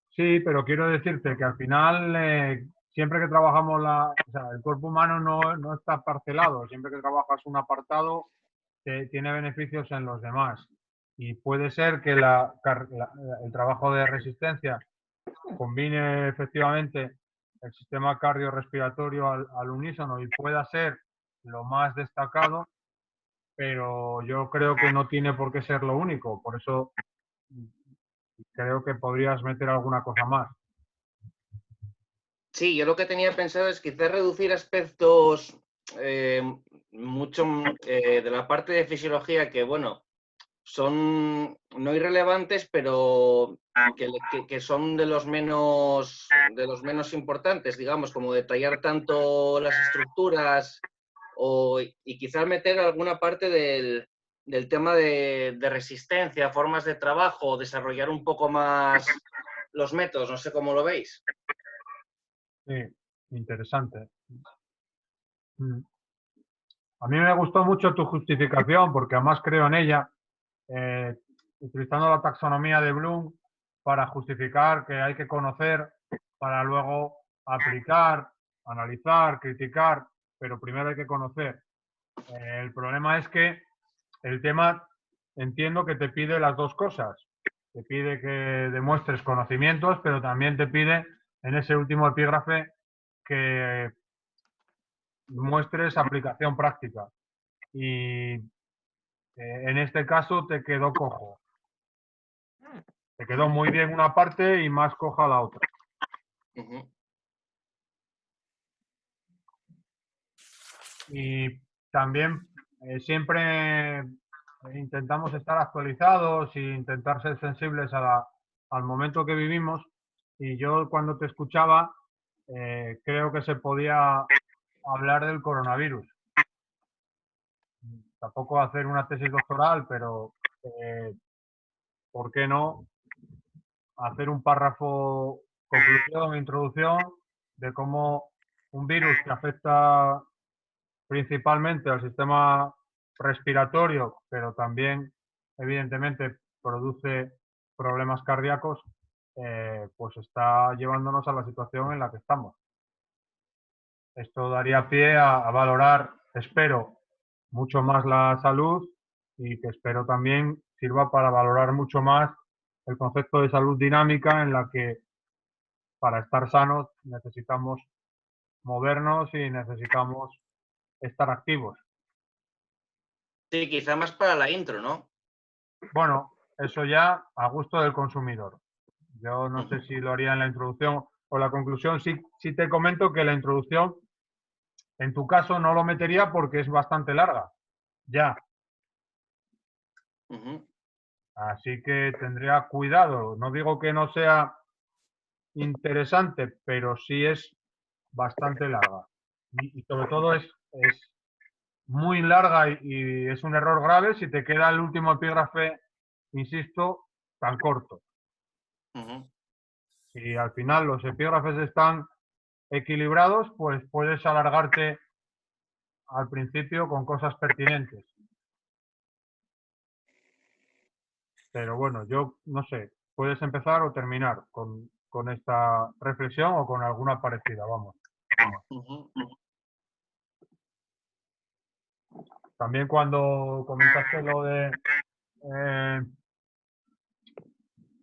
Sí, pero quiero decirte que al final, siempre que trabajamos el cuerpo humano no está parcelado. Siempre que trabajas un apartado, tiene beneficios en los demás. Y puede ser que el trabajo de resistencia combine efectivamente el sistema cardiorrespiratorio al unísono y pueda ser lo más destacado, pero yo creo que no tiene por qué ser lo único. Por eso creo que podrías meter alguna cosa más. Sí, yo lo que tenía pensado es quizás reducir aspectos mucho de la parte de fisiología que, bueno, son no irrelevantes, pero que son de los menos importantes, digamos, como detallar tanto las estructuras y quizás meter alguna parte del tema de resistencia, formas de trabajo, desarrollar un poco más los métodos, no sé cómo lo veis. Sí, interesante. A mí me gustó mucho tu justificación porque además creo en ella, utilizando la taxonomía de Bloom para justificar que hay que conocer para luego aplicar, analizar, criticar, pero primero hay que conocer. El problema es que el tema entiendo que te pide las dos cosas. Te pide que demuestres conocimientos, pero también te pide en ese último epígrafe que muestres aplicación práctica. Y en este caso te quedó cojo. Te quedó muy bien una parte y más coja la otra. Y también siempre intentamos estar actualizados e intentar ser sensibles al momento que vivimos. Y yo cuando te escuchaba, creo que se podía hablar del coronavirus. Tampoco hacer una tesis doctoral, pero ¿por qué no hacer un párrafo, conclusión, introducción, de cómo un virus que afecta principalmente al sistema respiratorio, pero también, evidentemente, produce problemas cardíacos, pues está llevándonos a la situación en la que estamos. Esto daría pie a valorar, espero, mucho más la salud y que espero también sirva para valorar mucho más el concepto de salud dinámica en la que para estar sanos necesitamos movernos y necesitamos estar activos. Sí, quizá más para la intro, ¿no? Bueno, eso ya a gusto del consumidor. Yo no sé si lo haría en la introducción o la conclusión, sí te comento que la introducción, en tu caso, no lo metería porque es bastante larga. Ya. Así que tendría cuidado. No digo que no sea interesante, pero sí es bastante larga. Y sobre todo es muy larga y es un error grave si te queda el último epígrafe, insisto, tan corto. Si al final los epígrafes están equilibrados, pues puedes alargarte al principio con cosas pertinentes. Pero bueno, yo no sé, puedes empezar o terminar con esta reflexión o con alguna parecida, vamos. También cuando comentaste lo de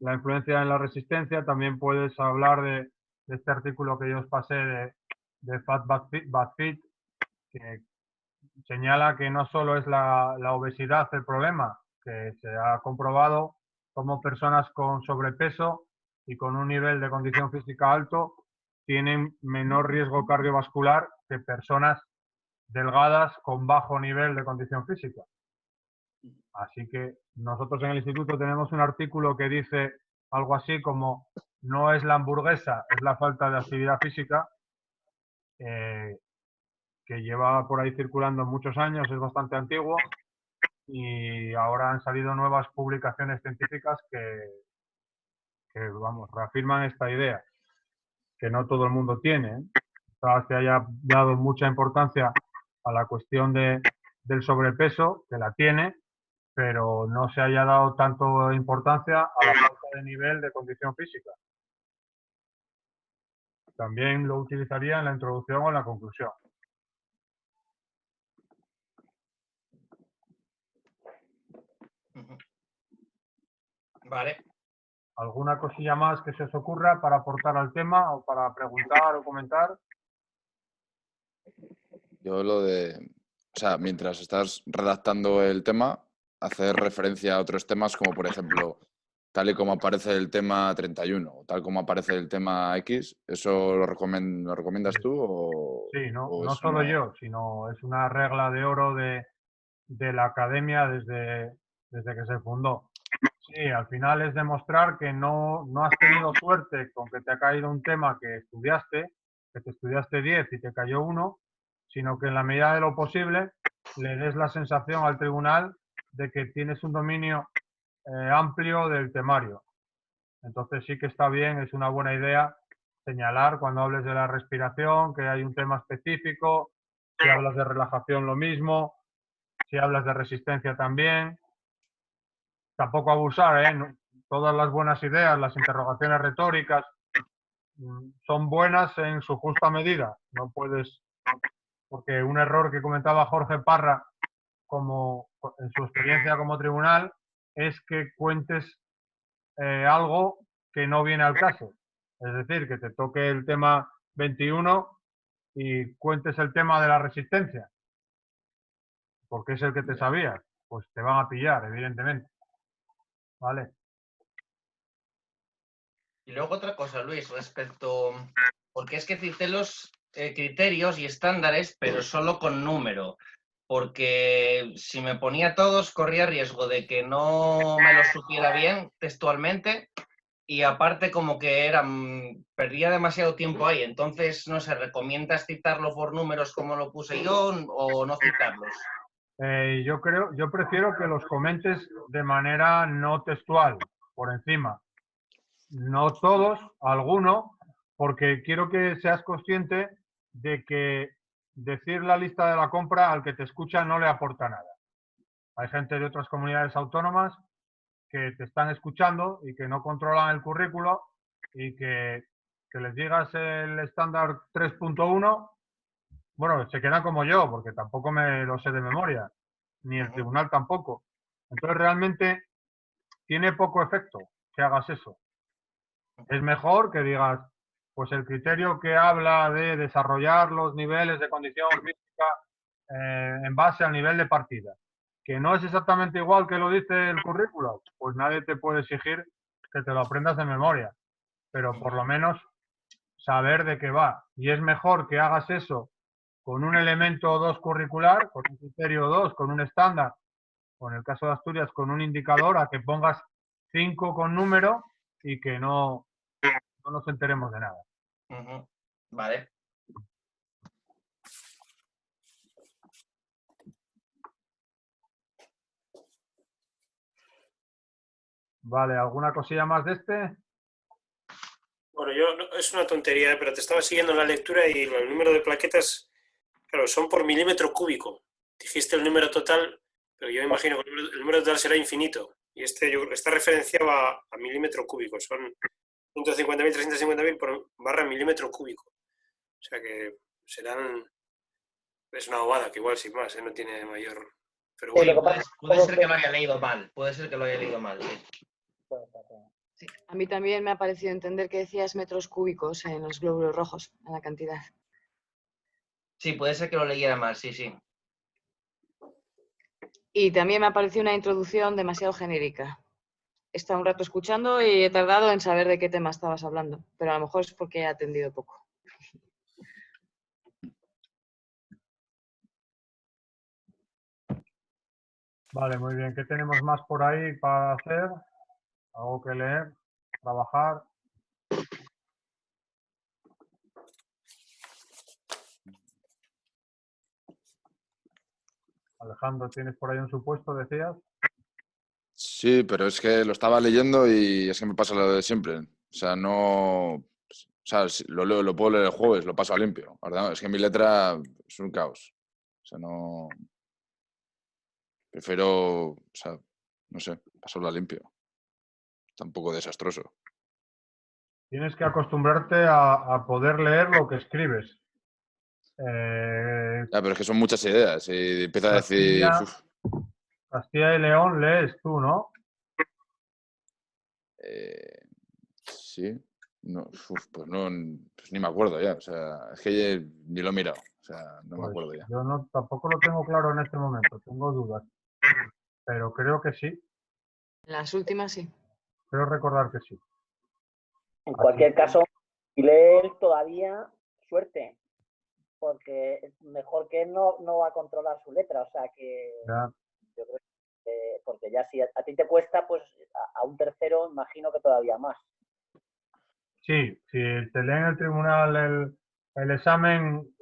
la influencia en la resistencia, también puedes hablar de este artículo que yo os pasé de Fat Bad Fit, que señala que no solo es la obesidad el problema, que se ha comprobado cómo personas con sobrepeso y con un nivel de condición física alto tienen menor riesgo cardiovascular que personas delgadas con bajo nivel de condición física. Así que nosotros en el instituto tenemos un artículo que dice algo así como no es la hamburguesa, es la falta de actividad física, que lleva por ahí circulando muchos años, es bastante antiguo y ahora han salido nuevas publicaciones científicas que vamos, reafirman esta idea, que no todo el mundo tiene. Quizás se haya dado mucha importancia a la cuestión del sobrepeso, que la tiene, pero no se haya dado tanto importancia a la falta de nivel de condición física. También lo utilizaría en la introducción o en la conclusión. Vale. ¿Alguna cosilla más que se os ocurra para aportar al tema o para preguntar o comentar? Yo lo de, o sea, mientras estás redactando el tema, hacer referencia a otros temas como, por ejemplo, tal y como aparece el tema 31 o tal como aparece el tema X, ¿eso lo recomiendas tú o...? Sí, no o eso solo no? yo, sino es una regla de oro de la academia desde que se fundó. Sí, al final es demostrar que no has tenido suerte con que te ha caído un tema que te estudiaste 10 y te cayó 1, sino que en la medida de lo posible le des la sensación al tribunal de que tienes un dominio amplio del temario. Entonces sí que está bien, es una buena idea señalar cuando hables de la respiración que hay un tema específico, si hablas de relajación lo mismo, si hablas de resistencia también. Tampoco abusar, ¿eh? Todas las buenas ideas, las interrogaciones retóricas, son buenas en su justa medida. No puedes, porque un error que comentaba Jorge Parra en su experiencia como tribunal es que cuentes algo que no viene al caso. Es decir, que te toque el tema 21 y cuentes el tema de la resistencia, porque es el que te sabías. Pues te van a pillar, evidentemente. ¿Vale? Y luego otra cosa, Luis, respecto... Porque es que cité los criterios y estándares, pero solo con número. Porque si me ponía todos, corría riesgo de que no me los supiera bien textualmente y aparte como que perdía demasiado tiempo ahí. Entonces, no sé, ¿recomiendas citarlo por números como lo puse yo o no citarlos? Yo prefiero que los comentes de manera no textual, por encima. No todos, alguno, porque quiero que seas consciente de que decir la lista de la compra al que te escucha no le aporta nada. Hay gente de otras comunidades autónomas que te están escuchando y que no controlan el currículo y que les digas el estándar 3.1, bueno, se quedan como yo, porque tampoco me lo sé de memoria, ni el tribunal tampoco. Entonces realmente tiene poco efecto que hagas eso. Es mejor que digas, pues el criterio que habla de desarrollar los niveles de condición física en base al nivel de partida, que no es exactamente igual que lo dice el currículo, pues nadie te puede exigir que te lo aprendas de memoria, pero por lo menos saber de qué va. Y es mejor que hagas eso con un elemento o dos curricular, con un criterio 2, con un estándar, o en el caso de Asturias con un indicador, a que pongas 5 con número y que no nos enteremos de nada. Vale. Vale, ¿alguna cosilla más de este? Bueno, es una tontería, pero te estaba siguiendo en la lectura y el número de plaquetas, claro, son por milímetro cúbico. Dijiste el número total, pero yo imagino que el número total será infinito. Y esta referencia va a milímetro cúbico. Son 150.000, 350.000 por barra milímetro cúbico. O sea que serán... Es una bobada, que igual sin más, no tiene mayor... Pero Sí, bueno, lo que pasa Puede ser que lo haya leído mal. Puede ser que lo haya leído mal. Sí. Sí, a mí también me ha parecido entender que decías metros cúbicos en los glóbulos rojos, en la cantidad. Sí, puede ser que lo leyera mal, sí, sí. Y también me ha parecido una introducción demasiado genérica. He estado un rato escuchando y he tardado en saber de qué tema estabas hablando, pero a lo mejor es porque he atendido poco. Vale, muy bien. ¿Qué tenemos más por ahí para hacer? ¿Algo que leer? ¿Trabajar? Alejandro, ¿tienes por ahí un supuesto, decías? Sí, pero es que lo estaba leyendo y es que me pasa lo de siempre. O sea, no... O sea, lo puedo leer el jueves, lo paso a limpio. ¿Verdad? Es que mi letra es un caos. O sea, no... Prefiero, o sea, no sé, pasarlo a limpio. Está un poco desastroso. Tienes que acostumbrarte a poder leer lo que escribes. Ya, pero es que son muchas ideas y empieza a decir... uf, Castilla y León lees tú, ¿no? sí, no, pues no, pues ni me acuerdo ya. O sea, es que ni lo he mirado. O sea, no me Pues acuerdo ya. yo no, tampoco lo tengo claro en este momento, tengo dudas. Pero creo que sí, En las últimas sí. creo recordar que sí. En cualquier caso, y leer todavía, suerte, porque mejor que él no va a controlar su letra, o sea que Ya. yo creo que, porque ya si a ti te cuesta, pues a un tercero imagino que todavía más. Sí, si te leen en el tribunal el examen,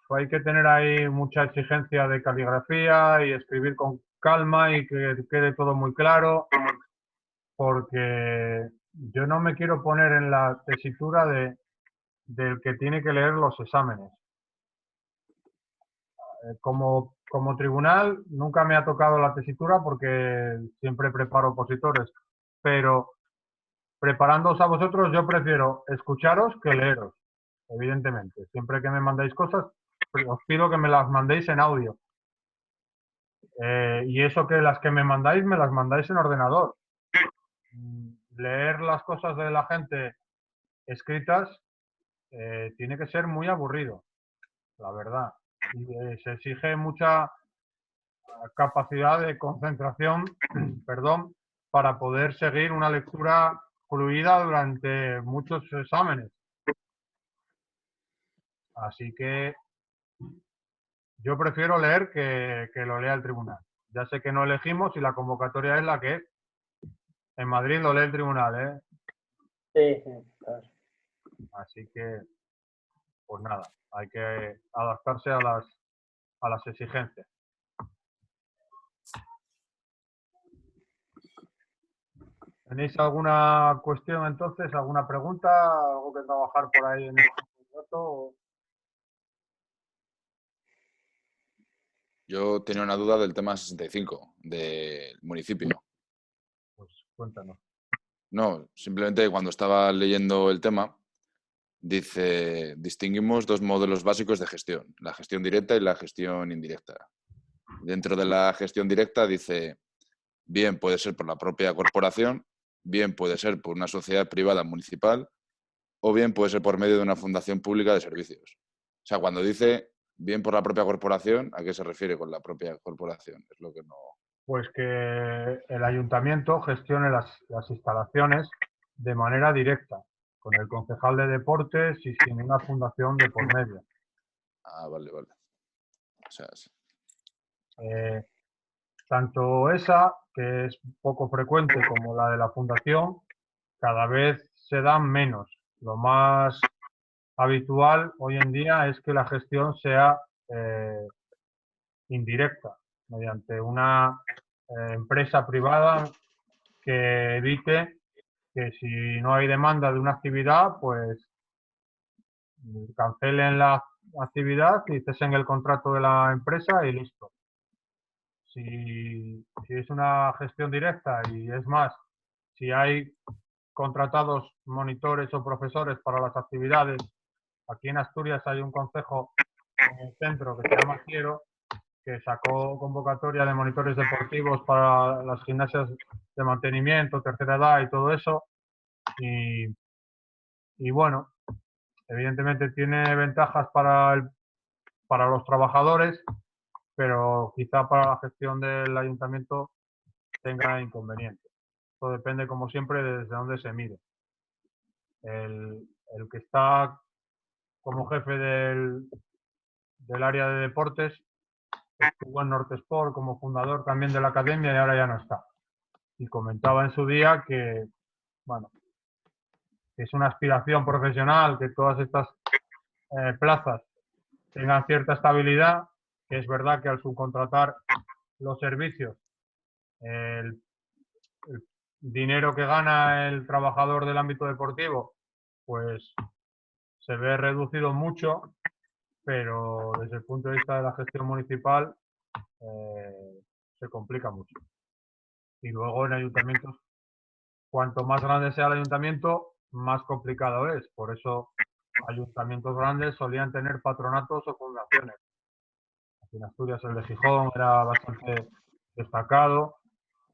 hay que tener ahí mucha exigencia de caligrafía y escribir con calma y que quede todo muy claro, porque yo no me quiero poner en la tesitura del que tiene que leer los exámenes. Como tribunal nunca me ha tocado la tesitura porque siempre preparo opositores, pero preparándoos a vosotros yo prefiero escucharos que leeros, evidentemente. Siempre que me mandáis cosas, os pido que me las mandéis en audio. Y eso que las que me las mandáis en ordenador. Leer las cosas de la gente escritas tiene que ser muy aburrido, la verdad. Y se exige mucha capacidad de concentración, perdón, para poder seguir una lectura fluida durante muchos exámenes. Así que yo prefiero leer que lo lea el tribunal. Ya sé que no elegimos y la convocatoria es la que es. En Madrid lo lee el tribunal, ¿eh? Sí, sí, claro. Así que, pues nada, hay que adaptarse a las exigencias. ¿Tenéis alguna cuestión entonces? ¿Alguna pregunta? ¿Algo que trabajar por ahí en este rato? Yo tenía una duda del tema 65, del municipio. Pues cuéntanos. No, simplemente cuando estaba leyendo el tema, dice, distinguimos dos modelos básicos de gestión, la gestión directa y la gestión indirecta. Dentro de la gestión directa dice, bien puede ser por la propia corporación, bien puede ser por una sociedad privada municipal o bien puede ser por medio de una fundación pública de servicios. O sea, cuando dice bien por la propia corporación, ¿a qué se refiere con la propia corporación? Es lo que no... Pues que el ayuntamiento gestione las instalaciones de manera directa, con el concejal de deportes y sin una fundación de por medio. Ah, vale, vale. O sea, sí. Tanto esa, que es poco frecuente, como la de la fundación, cada vez se dan menos. Lo más habitual hoy en día es que la gestión sea indirecta, mediante una empresa privada que evite que si no hay demanda de una actividad, pues cancelen la actividad y cesen el contrato de la empresa y listo. Si es una gestión directa y es más, si hay contratados monitores o profesores para las actividades, aquí en Asturias hay un concejo en el centro que se llama Quiero, que sacó convocatoria de monitores deportivos para las gimnasias de mantenimiento, tercera edad y todo eso. Y bueno, evidentemente tiene ventajas para los trabajadores, pero quizá para la gestión del ayuntamiento tenga inconvenientes. Todo depende, como siempre, desde dónde se mire. El que está como jefe del área de deportes estuvo en Nortesport como fundador también de la academia y ahora ya no está. Y comentaba en su día que, bueno, que es una aspiración profesional que todas estas plazas tengan cierta estabilidad, que es verdad que al subcontratar los servicios, el dinero que gana el trabajador del ámbito deportivo, pues se ve reducido mucho, pero desde el punto de vista de la gestión municipal se complica mucho. Y luego en ayuntamientos, cuanto más grande sea el ayuntamiento, más complicado es. Por eso ayuntamientos grandes solían tener patronatos o fundaciones. Aquí en Asturias el de Gijón era bastante destacado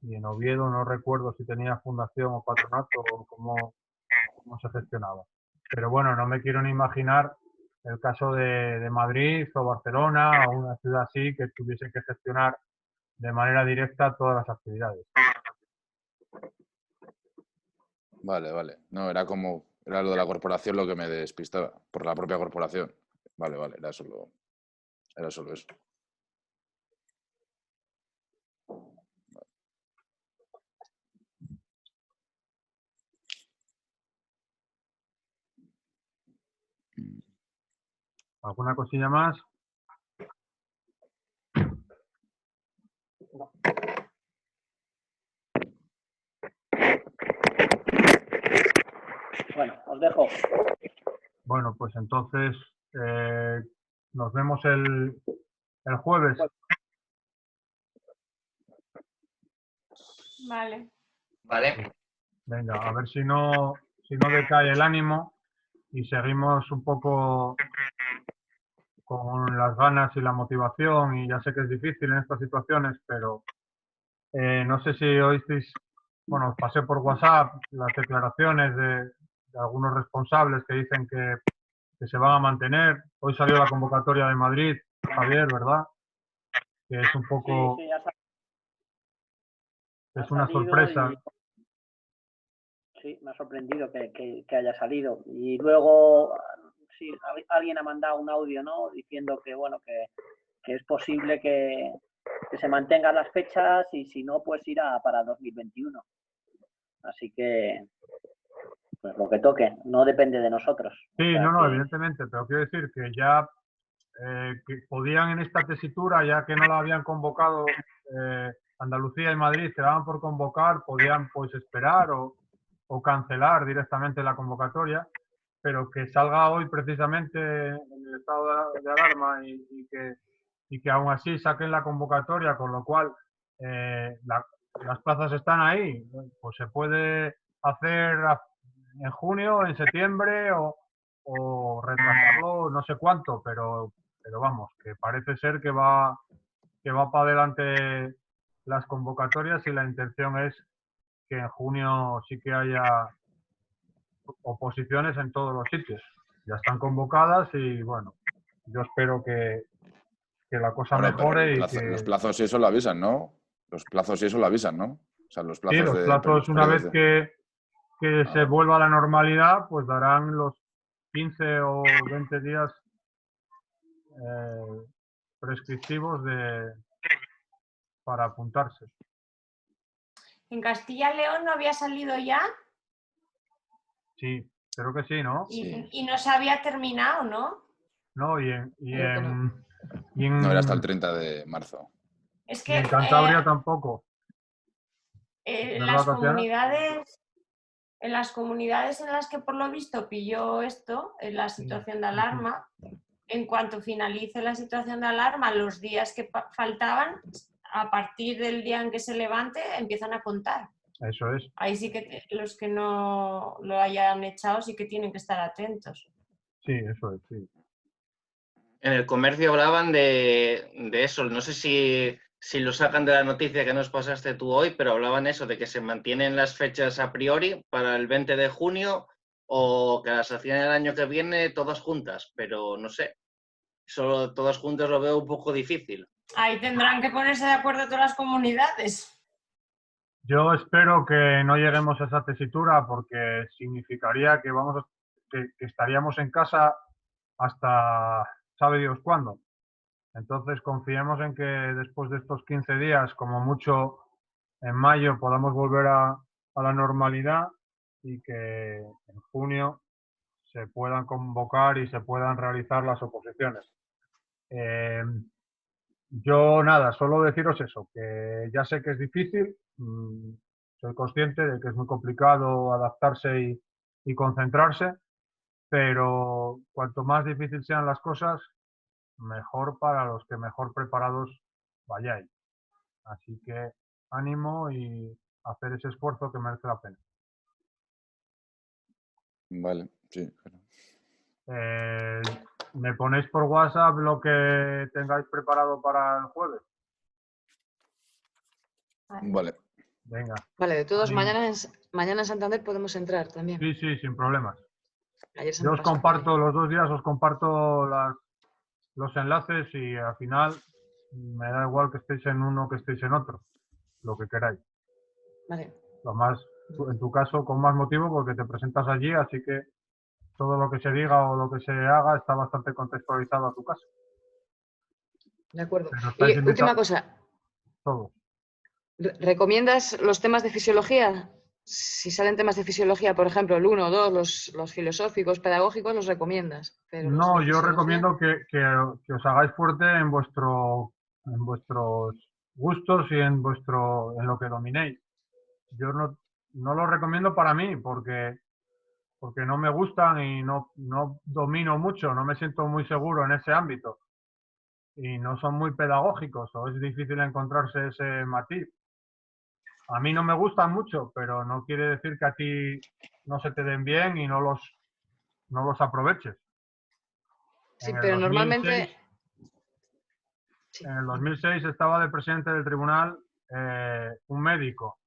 y en Oviedo no recuerdo si tenía fundación o patronato o cómo se gestionaba. Pero bueno, no me quiero ni imaginar el caso de Madrid o Barcelona o una ciudad así que tuviese que gestionar de manera directa todas las actividades. Vale, vale. No, era lo de la corporación lo que me despistaba, por la propia corporación. Vale, vale, era solo eso. ¿Alguna cosilla más? No. Bueno, os dejo. Bueno, pues entonces nos vemos el jueves. Vale. Vale. Venga, a ver si no decae el ánimo y seguimos un poco con las ganas y la motivación. Y ya sé que es difícil en estas situaciones, pero no sé si oísteis, bueno, os pasé por WhatsApp las declaraciones de algunos responsables que dicen que se van a mantener. Hoy salió la convocatoria de Madrid, Javier, ¿verdad? Que es un poco... Sí, es una sorpresa. Sí, me ha sorprendido que haya salido. Y luego, sí, alguien ha mandado un audio, ¿no? Diciendo que, bueno, que es posible que se mantengan las fechas y si no, pues irá para 2021. Así que, pues lo que toque, no depende de nosotros. Sí, o sea no, que... evidentemente, pero quiero decir que ya que podían en esta tesitura, ya que no la habían convocado Andalucía y Madrid, quedaban por convocar, podían pues esperar o cancelar directamente la convocatoria, pero que salga hoy precisamente en el estado de alarma y que aún así saquen la convocatoria, con lo cual las plazas están ahí, pues se puede hacer en junio, en septiembre o retrasarlo no sé cuánto, pero vamos, que parece ser que va para adelante las convocatorias y la intención es que en junio sí que haya oposiciones en todos los sitios. Ya están convocadas y bueno, yo espero que la cosa mejore y que... Los plazos y eso lo avisan, ¿no? Los plazos y eso lo avisan, ¿no? O sea, los plazos sí, los plazos una vez que que se vuelva a la normalidad, pues darán los 15 o 20 días prescriptivos para apuntarse. ¿En Castilla y León no había salido ya? Sí, creo que sí, ¿no? Sí. Y no se había terminado, ¿no? No, Creo que no. No era hasta el 30 de marzo. Es y que en Cantabria tampoco. en ¿Verdad, Tatiana? en las comunidades en las que por lo visto pilló esto, en la situación de alarma, en cuanto finalice la situación de alarma, los días que faltaban, a partir del día en que se levante, empiezan a contar. Eso es. Ahí sí que los que no lo hayan echado sí que tienen que estar atentos. Sí, eso es, sí. En el comercio hablaban de eso. No sé si lo sacan de la noticia que nos pasaste tú hoy, pero hablaban eso, de que se mantienen las fechas a priori para el 20 de junio o que las hacían el año que viene todas juntas, pero no sé. Solo todas juntas lo veo un poco difícil. Ahí tendrán que ponerse de acuerdo todas las comunidades. Yo espero que no lleguemos a esa tesitura porque significaría que que estaríamos en casa hasta sabe Dios cuándo. Entonces confiemos en que después de estos 15 días, como mucho en mayo, podamos volver a la normalidad y que en junio se puedan convocar y se puedan realizar las oposiciones. Yo nada, solo deciros eso, que ya sé que es difícil, soy consciente de que es muy complicado adaptarse y concentrarse, pero cuanto más difícil sean las cosas, mejor para los que mejor preparados vayáis. Así que ánimo y hacer ese esfuerzo que merece la pena. Vale, sí. Claro. ¿Me ponéis por WhatsApp lo que tengáis preparado para el jueves? Vale. Venga. Vale, de todos, Ánimo. mañana en Santander podemos entrar también. Sí, sí, sin problemas. Ayer se Yo me os pasó, comparto vale. los 2 días, os comparto los enlaces y al final me da igual que estéis en uno que estéis en otro, lo que queráis. Vale. Lo más, en tu caso, con más motivo porque te presentas allí, así que todo lo que se diga o lo que se haga está bastante contextualizado a tu caso. De acuerdo. Pero estáis Y última invitados cosa, todos. ¿recomiendas los temas de fisiología? Si salen temas de fisiología, por ejemplo, el 1 o 2, los filosóficos, pedagógicos, los recomiendas. Pero los No, de yo fisiología, recomiendo que os hagáis fuerte en vuestros gustos y en lo que dominéis. Yo no lo recomiendo para mí porque no me gustan y no domino mucho, no me siento muy seguro en ese ámbito y no son muy pedagógicos o es difícil encontrarse ese matiz. A mí no me gustan mucho, pero no quiere decir que a ti no se te den bien y no los aproveches. sí, En el pero 2006, normalmente... Sí. en el 2006 estaba de presidente del tribunal un médico,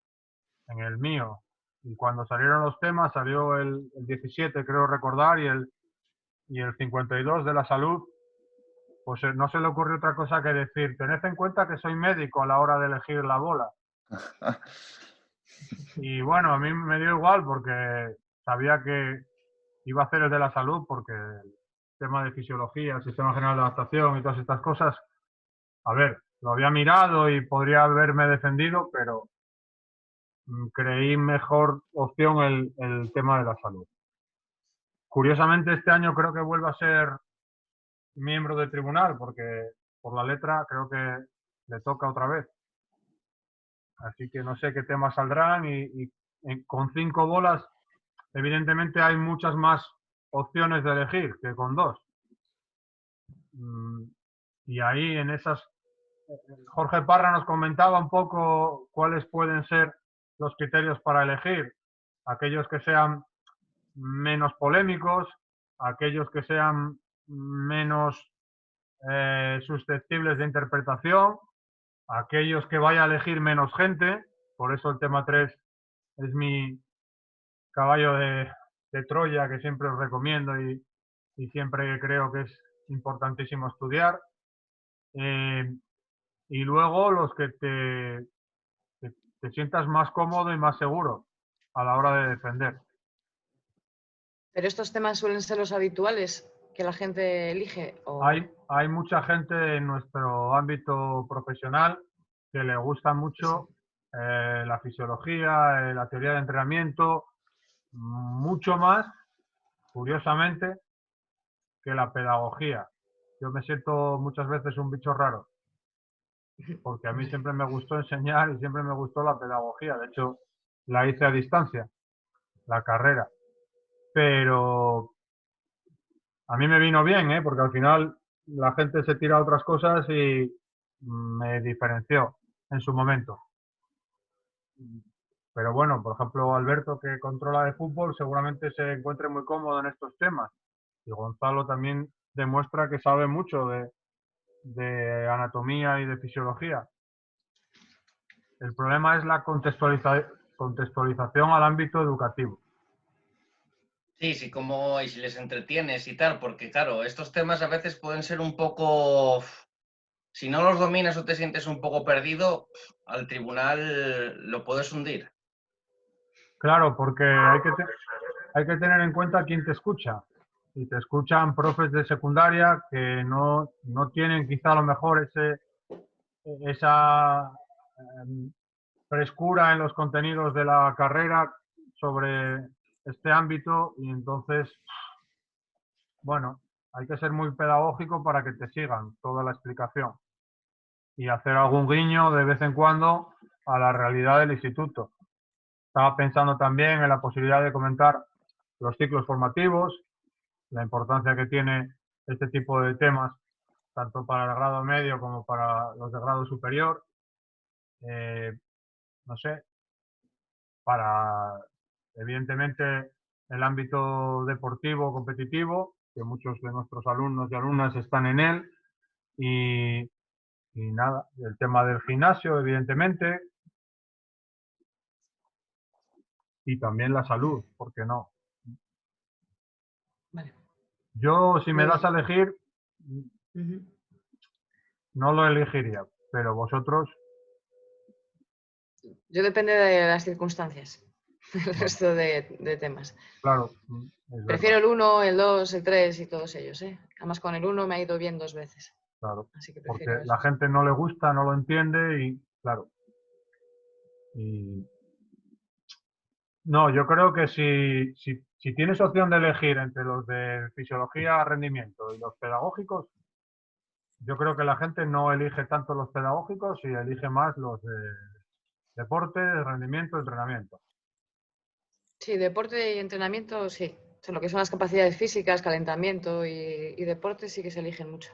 en el mío, y cuando salieron los temas, salió el 17, creo recordar, y el 52 de la salud, pues no se le ocurrió otra cosa que decir, tened en cuenta que soy médico a la hora de elegir la bola. Y bueno, a mí me dio igual porque sabía que iba a hacer el de la salud, porque el tema de fisiología, el sistema general de adaptación y todas estas cosas, a ver, lo había mirado y podría haberme defendido, pero creí mejor opción el tema de la salud. Curiosamente, este año creo que vuelve a ser miembro del tribunal, porque por la letra creo que le toca otra vez. Así que no sé qué temas saldrán y con 5 bolas, evidentemente hay muchas más opciones de elegir que con 2. Y ahí en esas, Jorge Parra nos comentaba un poco cuáles pueden ser los criterios para elegir. Aquellos que sean menos polémicos, aquellos que sean menos susceptibles de interpretación, aquellos que vaya a elegir menos gente, por eso el tema 3 es mi caballo de Troya que siempre os recomiendo y siempre creo que es importantísimo estudiar. Y luego los que te sientas más cómodo y más seguro a la hora de defender. ¿Pero estos temas suelen ser los habituales que la gente elige? ¿O? Hay mucha gente en nuestro ámbito profesional que le gusta mucho la fisiología, la teoría de entrenamiento, mucho más, curiosamente, que la pedagogía. Yo me siento muchas veces un bicho raro, porque a mí siempre me gustó enseñar y siempre me gustó la pedagogía. De hecho, la hice a distancia, la carrera. Pero a mí me vino bien, porque al final la gente se tira a otras cosas y me diferenció en su momento. Pero bueno, por ejemplo, Alberto, que controla de fútbol, seguramente se encuentre muy cómodo en estos temas. Y Gonzalo también demuestra que sabe mucho de anatomía y de fisiología. El problema es la contextualización al ámbito educativo. Sí, sí, como y si les entretienes y tal, porque claro, estos temas a veces pueden ser un poco, si no los dominas o te sientes un poco perdido, al tribunal lo puedes hundir. Claro, porque hay que tener en cuenta quién te escucha. Y te escuchan profes de secundaria que no tienen quizá a lo mejor esa frescura en los contenidos de la carrera sobre este ámbito y entonces, bueno, hay que ser muy pedagógico para que te sigan toda la explicación y hacer algún guiño de vez en cuando a la realidad del instituto. Estaba pensando también en la posibilidad de comentar los ciclos formativos, la importancia que tiene este tipo de temas, tanto para el grado medio como para los de grado superior. No sé, para, evidentemente, el ámbito deportivo, competitivo, que muchos de nuestros alumnos y alumnas están en él, y nada, el tema del gimnasio, evidentemente, y también la salud, ¿por qué no? Vale. Yo, si me Muy das a bien. elegir, no lo elegiría, pero vosotros, Yo depende de las circunstancias, el bueno, resto de temas. claro, es Prefiero verdad, el 1, el 2, el 3 y todos ellos, ¿eh? Además con el 1 me ha ido bien 2 veces. claro, Así que porque prefiero la esos. gente no le gusta, no lo entiende y, claro, y no, yo creo que si tienes opción de elegir entre los de fisiología, rendimiento y los pedagógicos, yo creo que la gente no elige tanto los pedagógicos y elige más los de deporte, rendimiento, entrenamiento. Sí, deporte y entrenamiento, sí. O sea, lo que son las capacidades físicas, calentamiento y deporte sí que se eligen mucho.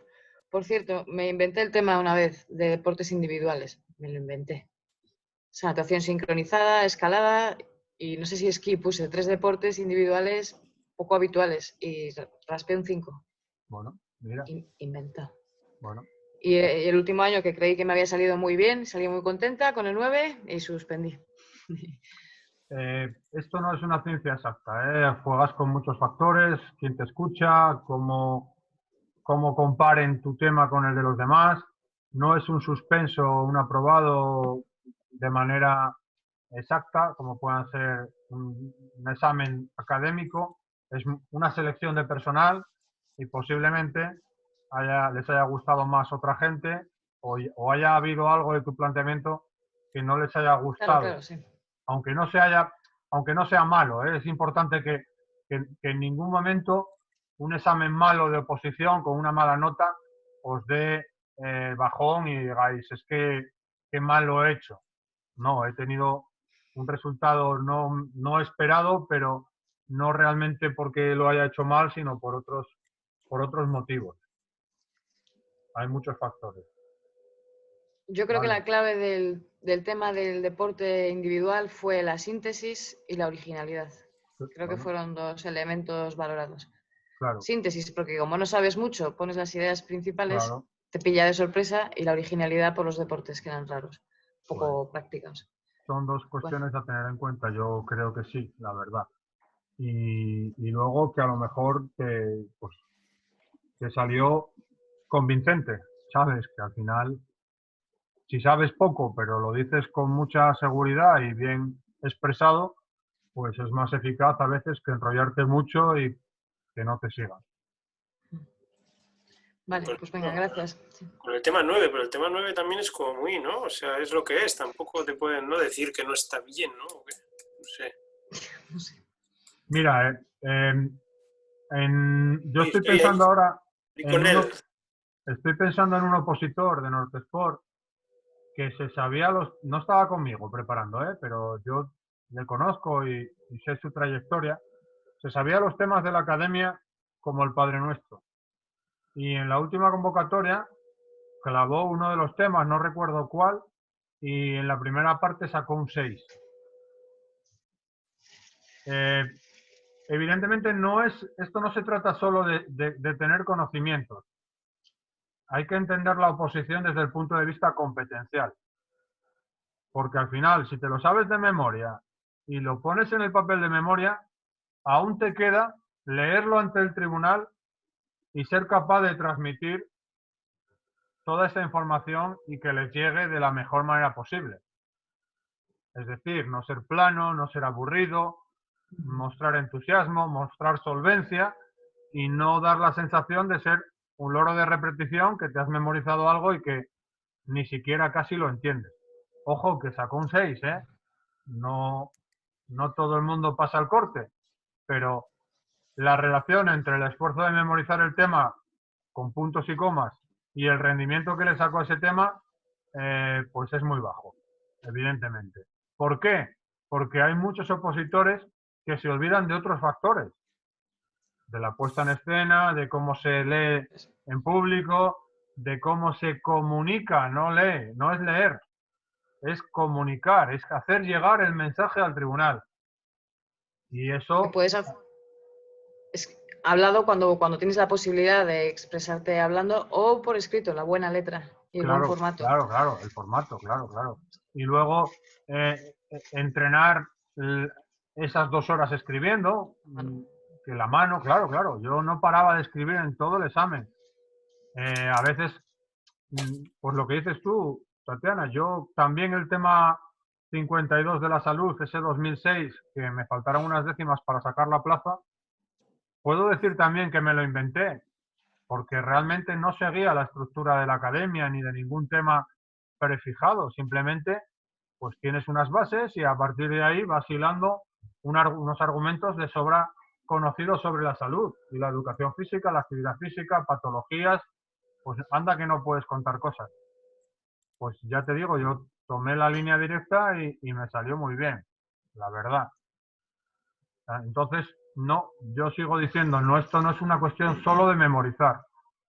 Por cierto, me inventé el tema una vez de deportes individuales. Me lo inventé. O sea, natación sincronizada, escalada y no sé si esquí. Puse 3 deportes individuales poco habituales y raspé un 5. Bueno, mira, Inventado. bueno. Y el último año que creí que me había salido muy bien, salí muy contenta con el 9 y suspendí. Esto no es una ciencia exacta, juegas con muchos factores, quién te escucha, cómo comparen tu tema con el de los demás. No es un suspenso, un aprobado de manera exacta, como puedan ser un examen académico. Es una selección de personal y posiblemente les haya gustado más otra gente o haya habido algo de tu planteamiento que no les haya Claro, gustado. claro, sí. Aunque no sea malo, es importante que en ningún momento un examen malo de oposición con una mala nota os dé bajón y digáis, es que qué mal lo he hecho. No, he tenido un resultado no esperado, pero no realmente porque lo haya hecho mal, sino por otros motivos. Hay muchos factores. Yo creo que Vale. la clave del tema del deporte individual fue la síntesis y la originalidad. Creo que Bueno, fueron 2 elementos valorados. claro, Síntesis, porque como no sabes mucho, pones las ideas principales, claro. te pilla de sorpresa, y la originalidad por los deportes que eran raros, Pues poco prácticos. son dos Bueno, cuestiones a tener en cuenta. Yo creo que sí, la verdad. Y luego que a lo mejor te salió convincente, ¿sabes? Que al final, si sabes poco, pero lo dices con mucha seguridad y bien expresado, pues es más eficaz a veces que enrollarte mucho y que no te sigan. Vale, pues venga, gracias. Sí. Con el tema 9, pero el tema 9 también es como muy, ¿no? O sea, es lo que es. Tampoco te pueden no decir que no está bien, ¿no? ¿O qué? No sé. No sé. Mira, yo estoy Estoy pensando ahí, ahora estoy con él. estoy pensando en un opositor de Nortesport que se sabía no estaba conmigo preparando, pero yo le conozco y sé su trayectoria, se sabía los temas de la academia como el Padre Nuestro. Y en la última convocatoria clavó uno de los temas, no recuerdo cuál, y en la primera parte sacó un 6. Evidentemente esto no se trata solo de tener conocimientos. Hay que entender la oposición desde el punto de vista competencial. Porque al final, si te lo sabes de memoria y lo pones en el papel de memoria, aún te queda leerlo ante el tribunal y ser capaz de transmitir toda esa información y que les llegue de la mejor manera posible. Es decir, no ser plano, no ser aburrido, mostrar entusiasmo, mostrar solvencia y no dar la sensación de ser un loro de repetición que te has memorizado algo y que ni siquiera casi lo entiendes. Ojo, que sacó un 6, ¿eh? No todo el mundo pasa el corte, pero la relación entre el esfuerzo de memorizar el tema con puntos y comas y el rendimiento que le sacó a ese tema, pues es muy bajo, evidentemente. ¿Por qué? Porque hay muchos opositores que se olvidan de otros factores, de la puesta en escena, de cómo se lee en público, de cómo se comunica, no lee, no es leer, es comunicar, es hacer llegar el mensaje al tribunal. Y eso... Puedes hablado cuando tienes la posibilidad de expresarte hablando o por escrito, la buena letra y el buen formato. Claro, el formato, claro. Y luego entrenar esas 2 horas escribiendo, que la mano, claro. Yo no paraba de escribir en todo el examen. A veces, pues lo que dices tú, Tatiana, yo también el tema 52 de la salud, ese 2006, que me faltaron unas décimas para sacar la plaza, puedo decir también que me lo inventé, porque realmente no seguía la estructura de la academia ni de ningún tema prefijado, simplemente pues tienes unas bases y a partir de ahí vas hilando unos argumentos de sobra conocidos sobre la salud y la educación física, la actividad física, patologías, pues anda que no puedes contar cosas. Pues ya te digo, yo tomé la línea directa y me salió muy bien, la verdad. Entonces, no, yo sigo diciendo, no, esto no es una cuestión solo de memorizar.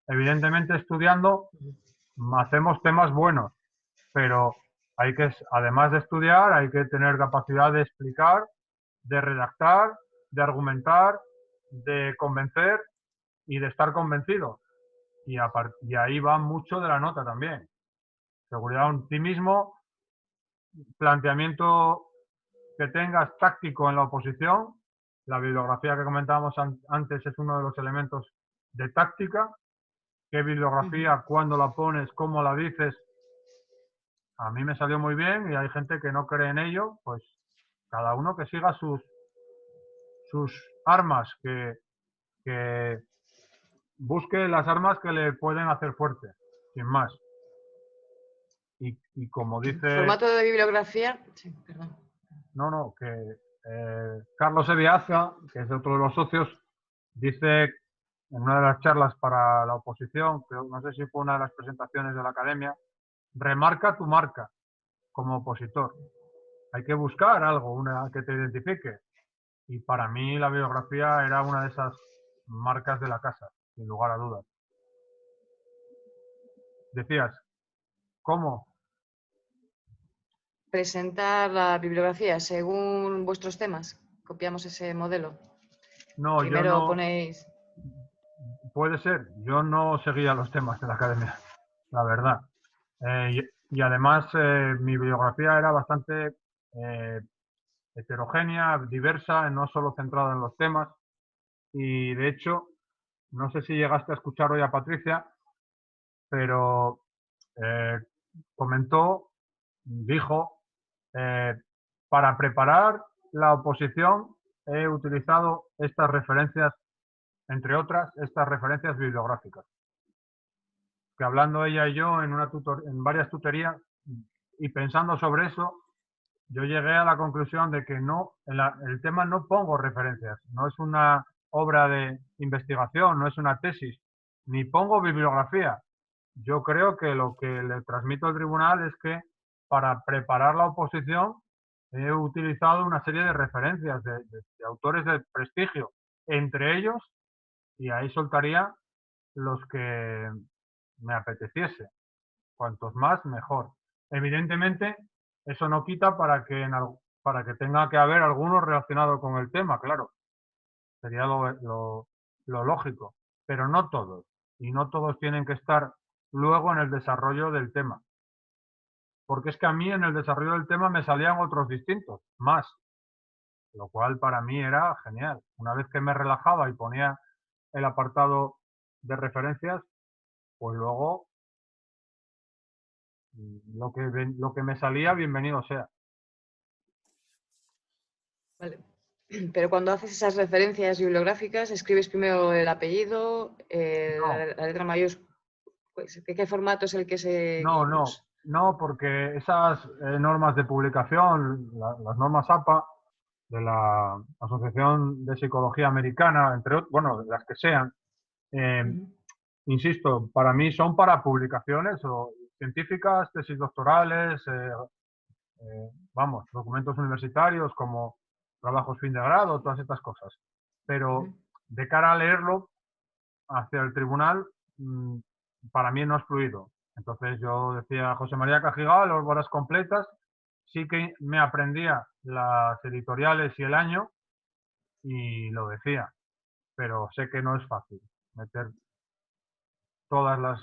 Evidentemente, estudiando hacemos temas buenos, pero hay que, además de estudiar, hay que tener capacidad de explicar, de redactar, de argumentar, de convencer y de estar convencido. Y ahí va mucho de la nota también. Seguridad en ti mismo, planteamiento que tengas táctico en la oposición. La bibliografía que comentábamos antes es uno de los elementos de táctica. ¿Qué bibliografía, cuándo la pones, cómo la dices? A mí me salió muy bien y hay gente que no cree en ello, pues cada uno que siga sus armas, que busque las armas que le pueden hacer fuerte, sin más. Y como dice... Formato de bibliografía... Sí, perdón. No, que Carlos Eviaza, que es otro de los socios, dice en una de las charlas para la oposición, que no sé si fue una de las presentaciones de la academia, remarca tu marca como opositor. Hay que buscar algo, una que te identifique. Y para mí la bibliografía era una de esas marcas de la casa, sin lugar a dudas. Decías, ¿cómo? Presentar la bibliografía según vuestros temas. Copiamos ese modelo. No, Primero yo no... ponéis... Puede ser. Yo no seguía los temas de la academia, la verdad. Y además mi bibliografía era bastante heterogénea, diversa, no solo centrada en los temas. Y de hecho, no sé si llegaste a escuchar hoy a Patricia, pero comentó, dijo, para preparar la oposición he utilizado estas referencias, entre otras, estas referencias bibliográficas. Que hablando ella y yo en varias tutorías y pensando sobre eso, yo llegué a la conclusión de que no, el tema no pongo referencias, no es una obra de investigación, no es una tesis, ni pongo bibliografía. Yo creo que lo que le transmito al tribunal es que para preparar la oposición he utilizado una serie de referencias de autores de prestigio, entre ellos, y ahí soltaría los que me apeteciese. Cuantos más, mejor. Evidentemente, eso no quita para que tenga que haber alguno relacionado con el tema, claro. Sería lo lógico. Pero no todos. Y no todos tienen que estar luego en el desarrollo del tema. Porque es que a mí en el desarrollo del tema me salían otros distintos, más. Lo cual para mí era genial. Una vez que me relajaba y ponía el apartado de referencias, pues luego lo que me salía, bienvenido sea. Vale. Pero cuando haces esas referencias bibliográficas, escribes primero el apellido, la letra mayúscula. Pues, ¿qué formato es el que se usa? No, porque esas normas de publicación, las normas APA de la Asociación de Psicología Americana, entre otros, bueno, las que sean, insisto, para mí son para publicaciones o científicas, tesis doctorales, documentos universitarios como trabajos fin de grado, todas estas cosas. Pero de cara a leerlo hacia el tribunal, para mí no es fluido. Entonces yo decía a José María Cajigal, las horas completas, sí que me aprendía las editoriales y el año y lo decía, pero sé que no es fácil meter todas las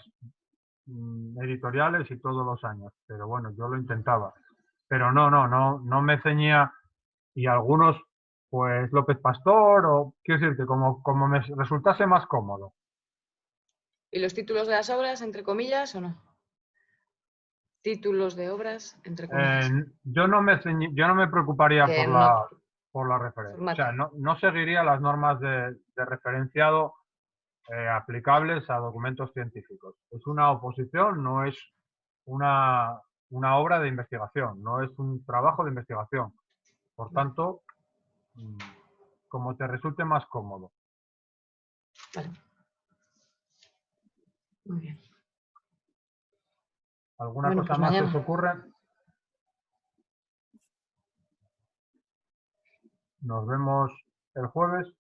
editoriales y todos los años, pero bueno, yo lo intentaba. Pero no me ceñía, y algunos, pues López Pastor, o quiero decir que como me resultase más cómodo. ¿Y los títulos de las obras, entre comillas, o no? Títulos de obras, entre comillas. Yo no me preocuparía Que por la referencia. formato. O sea, no seguiría las normas de referenciado aplicables a documentos científicos. Es una oposición, no es una obra de investigación, no es un trabajo de investigación. Por tanto, como te resulte más cómodo. Vale. Muy bien. ¿Alguna cosa más que os ocurre? Nos vemos el jueves.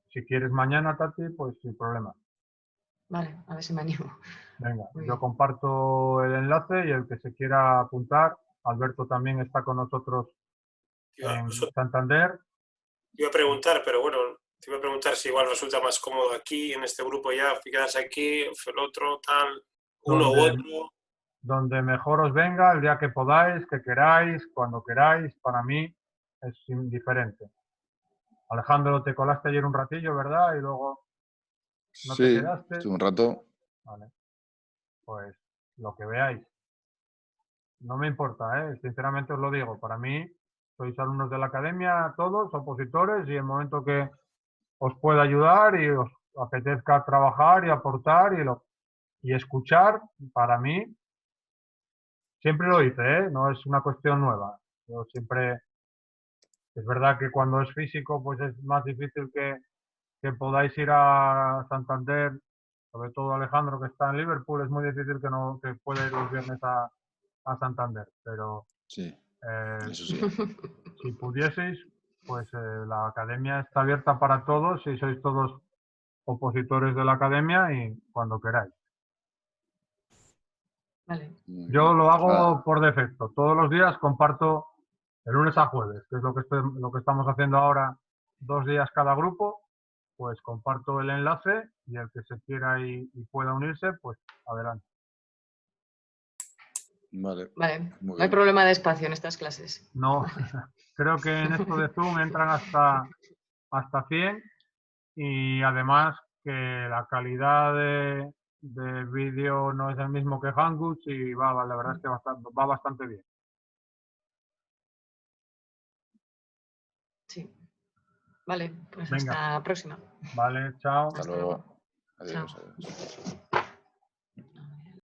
Si quieres mañana, Tati, pues sin problema. Vale, a ver si me animo. Venga, yo comparto el enlace y el que se quiera apuntar, Alberto también está con nosotros en Santander. Te iba a preguntar, pero bueno, te iba a preguntar si igual resulta más cómodo aquí, en este grupo ya, quedarse aquí, el otro, tal, uno u otro. Donde mejor os venga, el día que podáis, que queráis, cuando queráis, para mí es indiferente. Alejandro, te colaste ayer un ratillo, ¿verdad? Y luego no te quedaste. Sí, un rato. Vale. Pues lo que veáis. No me importa, sinceramente os lo digo. Para mí, sois alumnos de la academia, todos, opositores, y en el momento que os pueda ayudar y os apetezca trabajar y aportar y escuchar, para mí, siempre lo hice, no es una cuestión nueva. Yo siempre, es verdad que cuando es físico, pues es más difícil que podáis ir a Santander, sobre todo Alejandro que está en Liverpool, es muy difícil que pueda ir los viernes a Santander, pero sí, eso sí. Si pudieseis, pues la academia está abierta para todos y sois todos opositores de la academia y cuando queráis. Vale. Yo lo hago por defecto. Todos los días comparto de lunes a jueves, que es lo que estamos haciendo ahora, 2 días cada grupo, pues comparto el enlace y el que se quiera y pueda unirse, pues adelante. Vale. No hay problema de espacio en estas clases. No, creo que en esto de Zoom entran hasta 100 y además que la calidad de vídeo no es el mismo que Hangouts y la verdad es que va bastante bien. Vale, pues Venga. hasta la próxima. Vale, chao. Hasta Hasta luego. luego. Adiós. Chao. Adiós.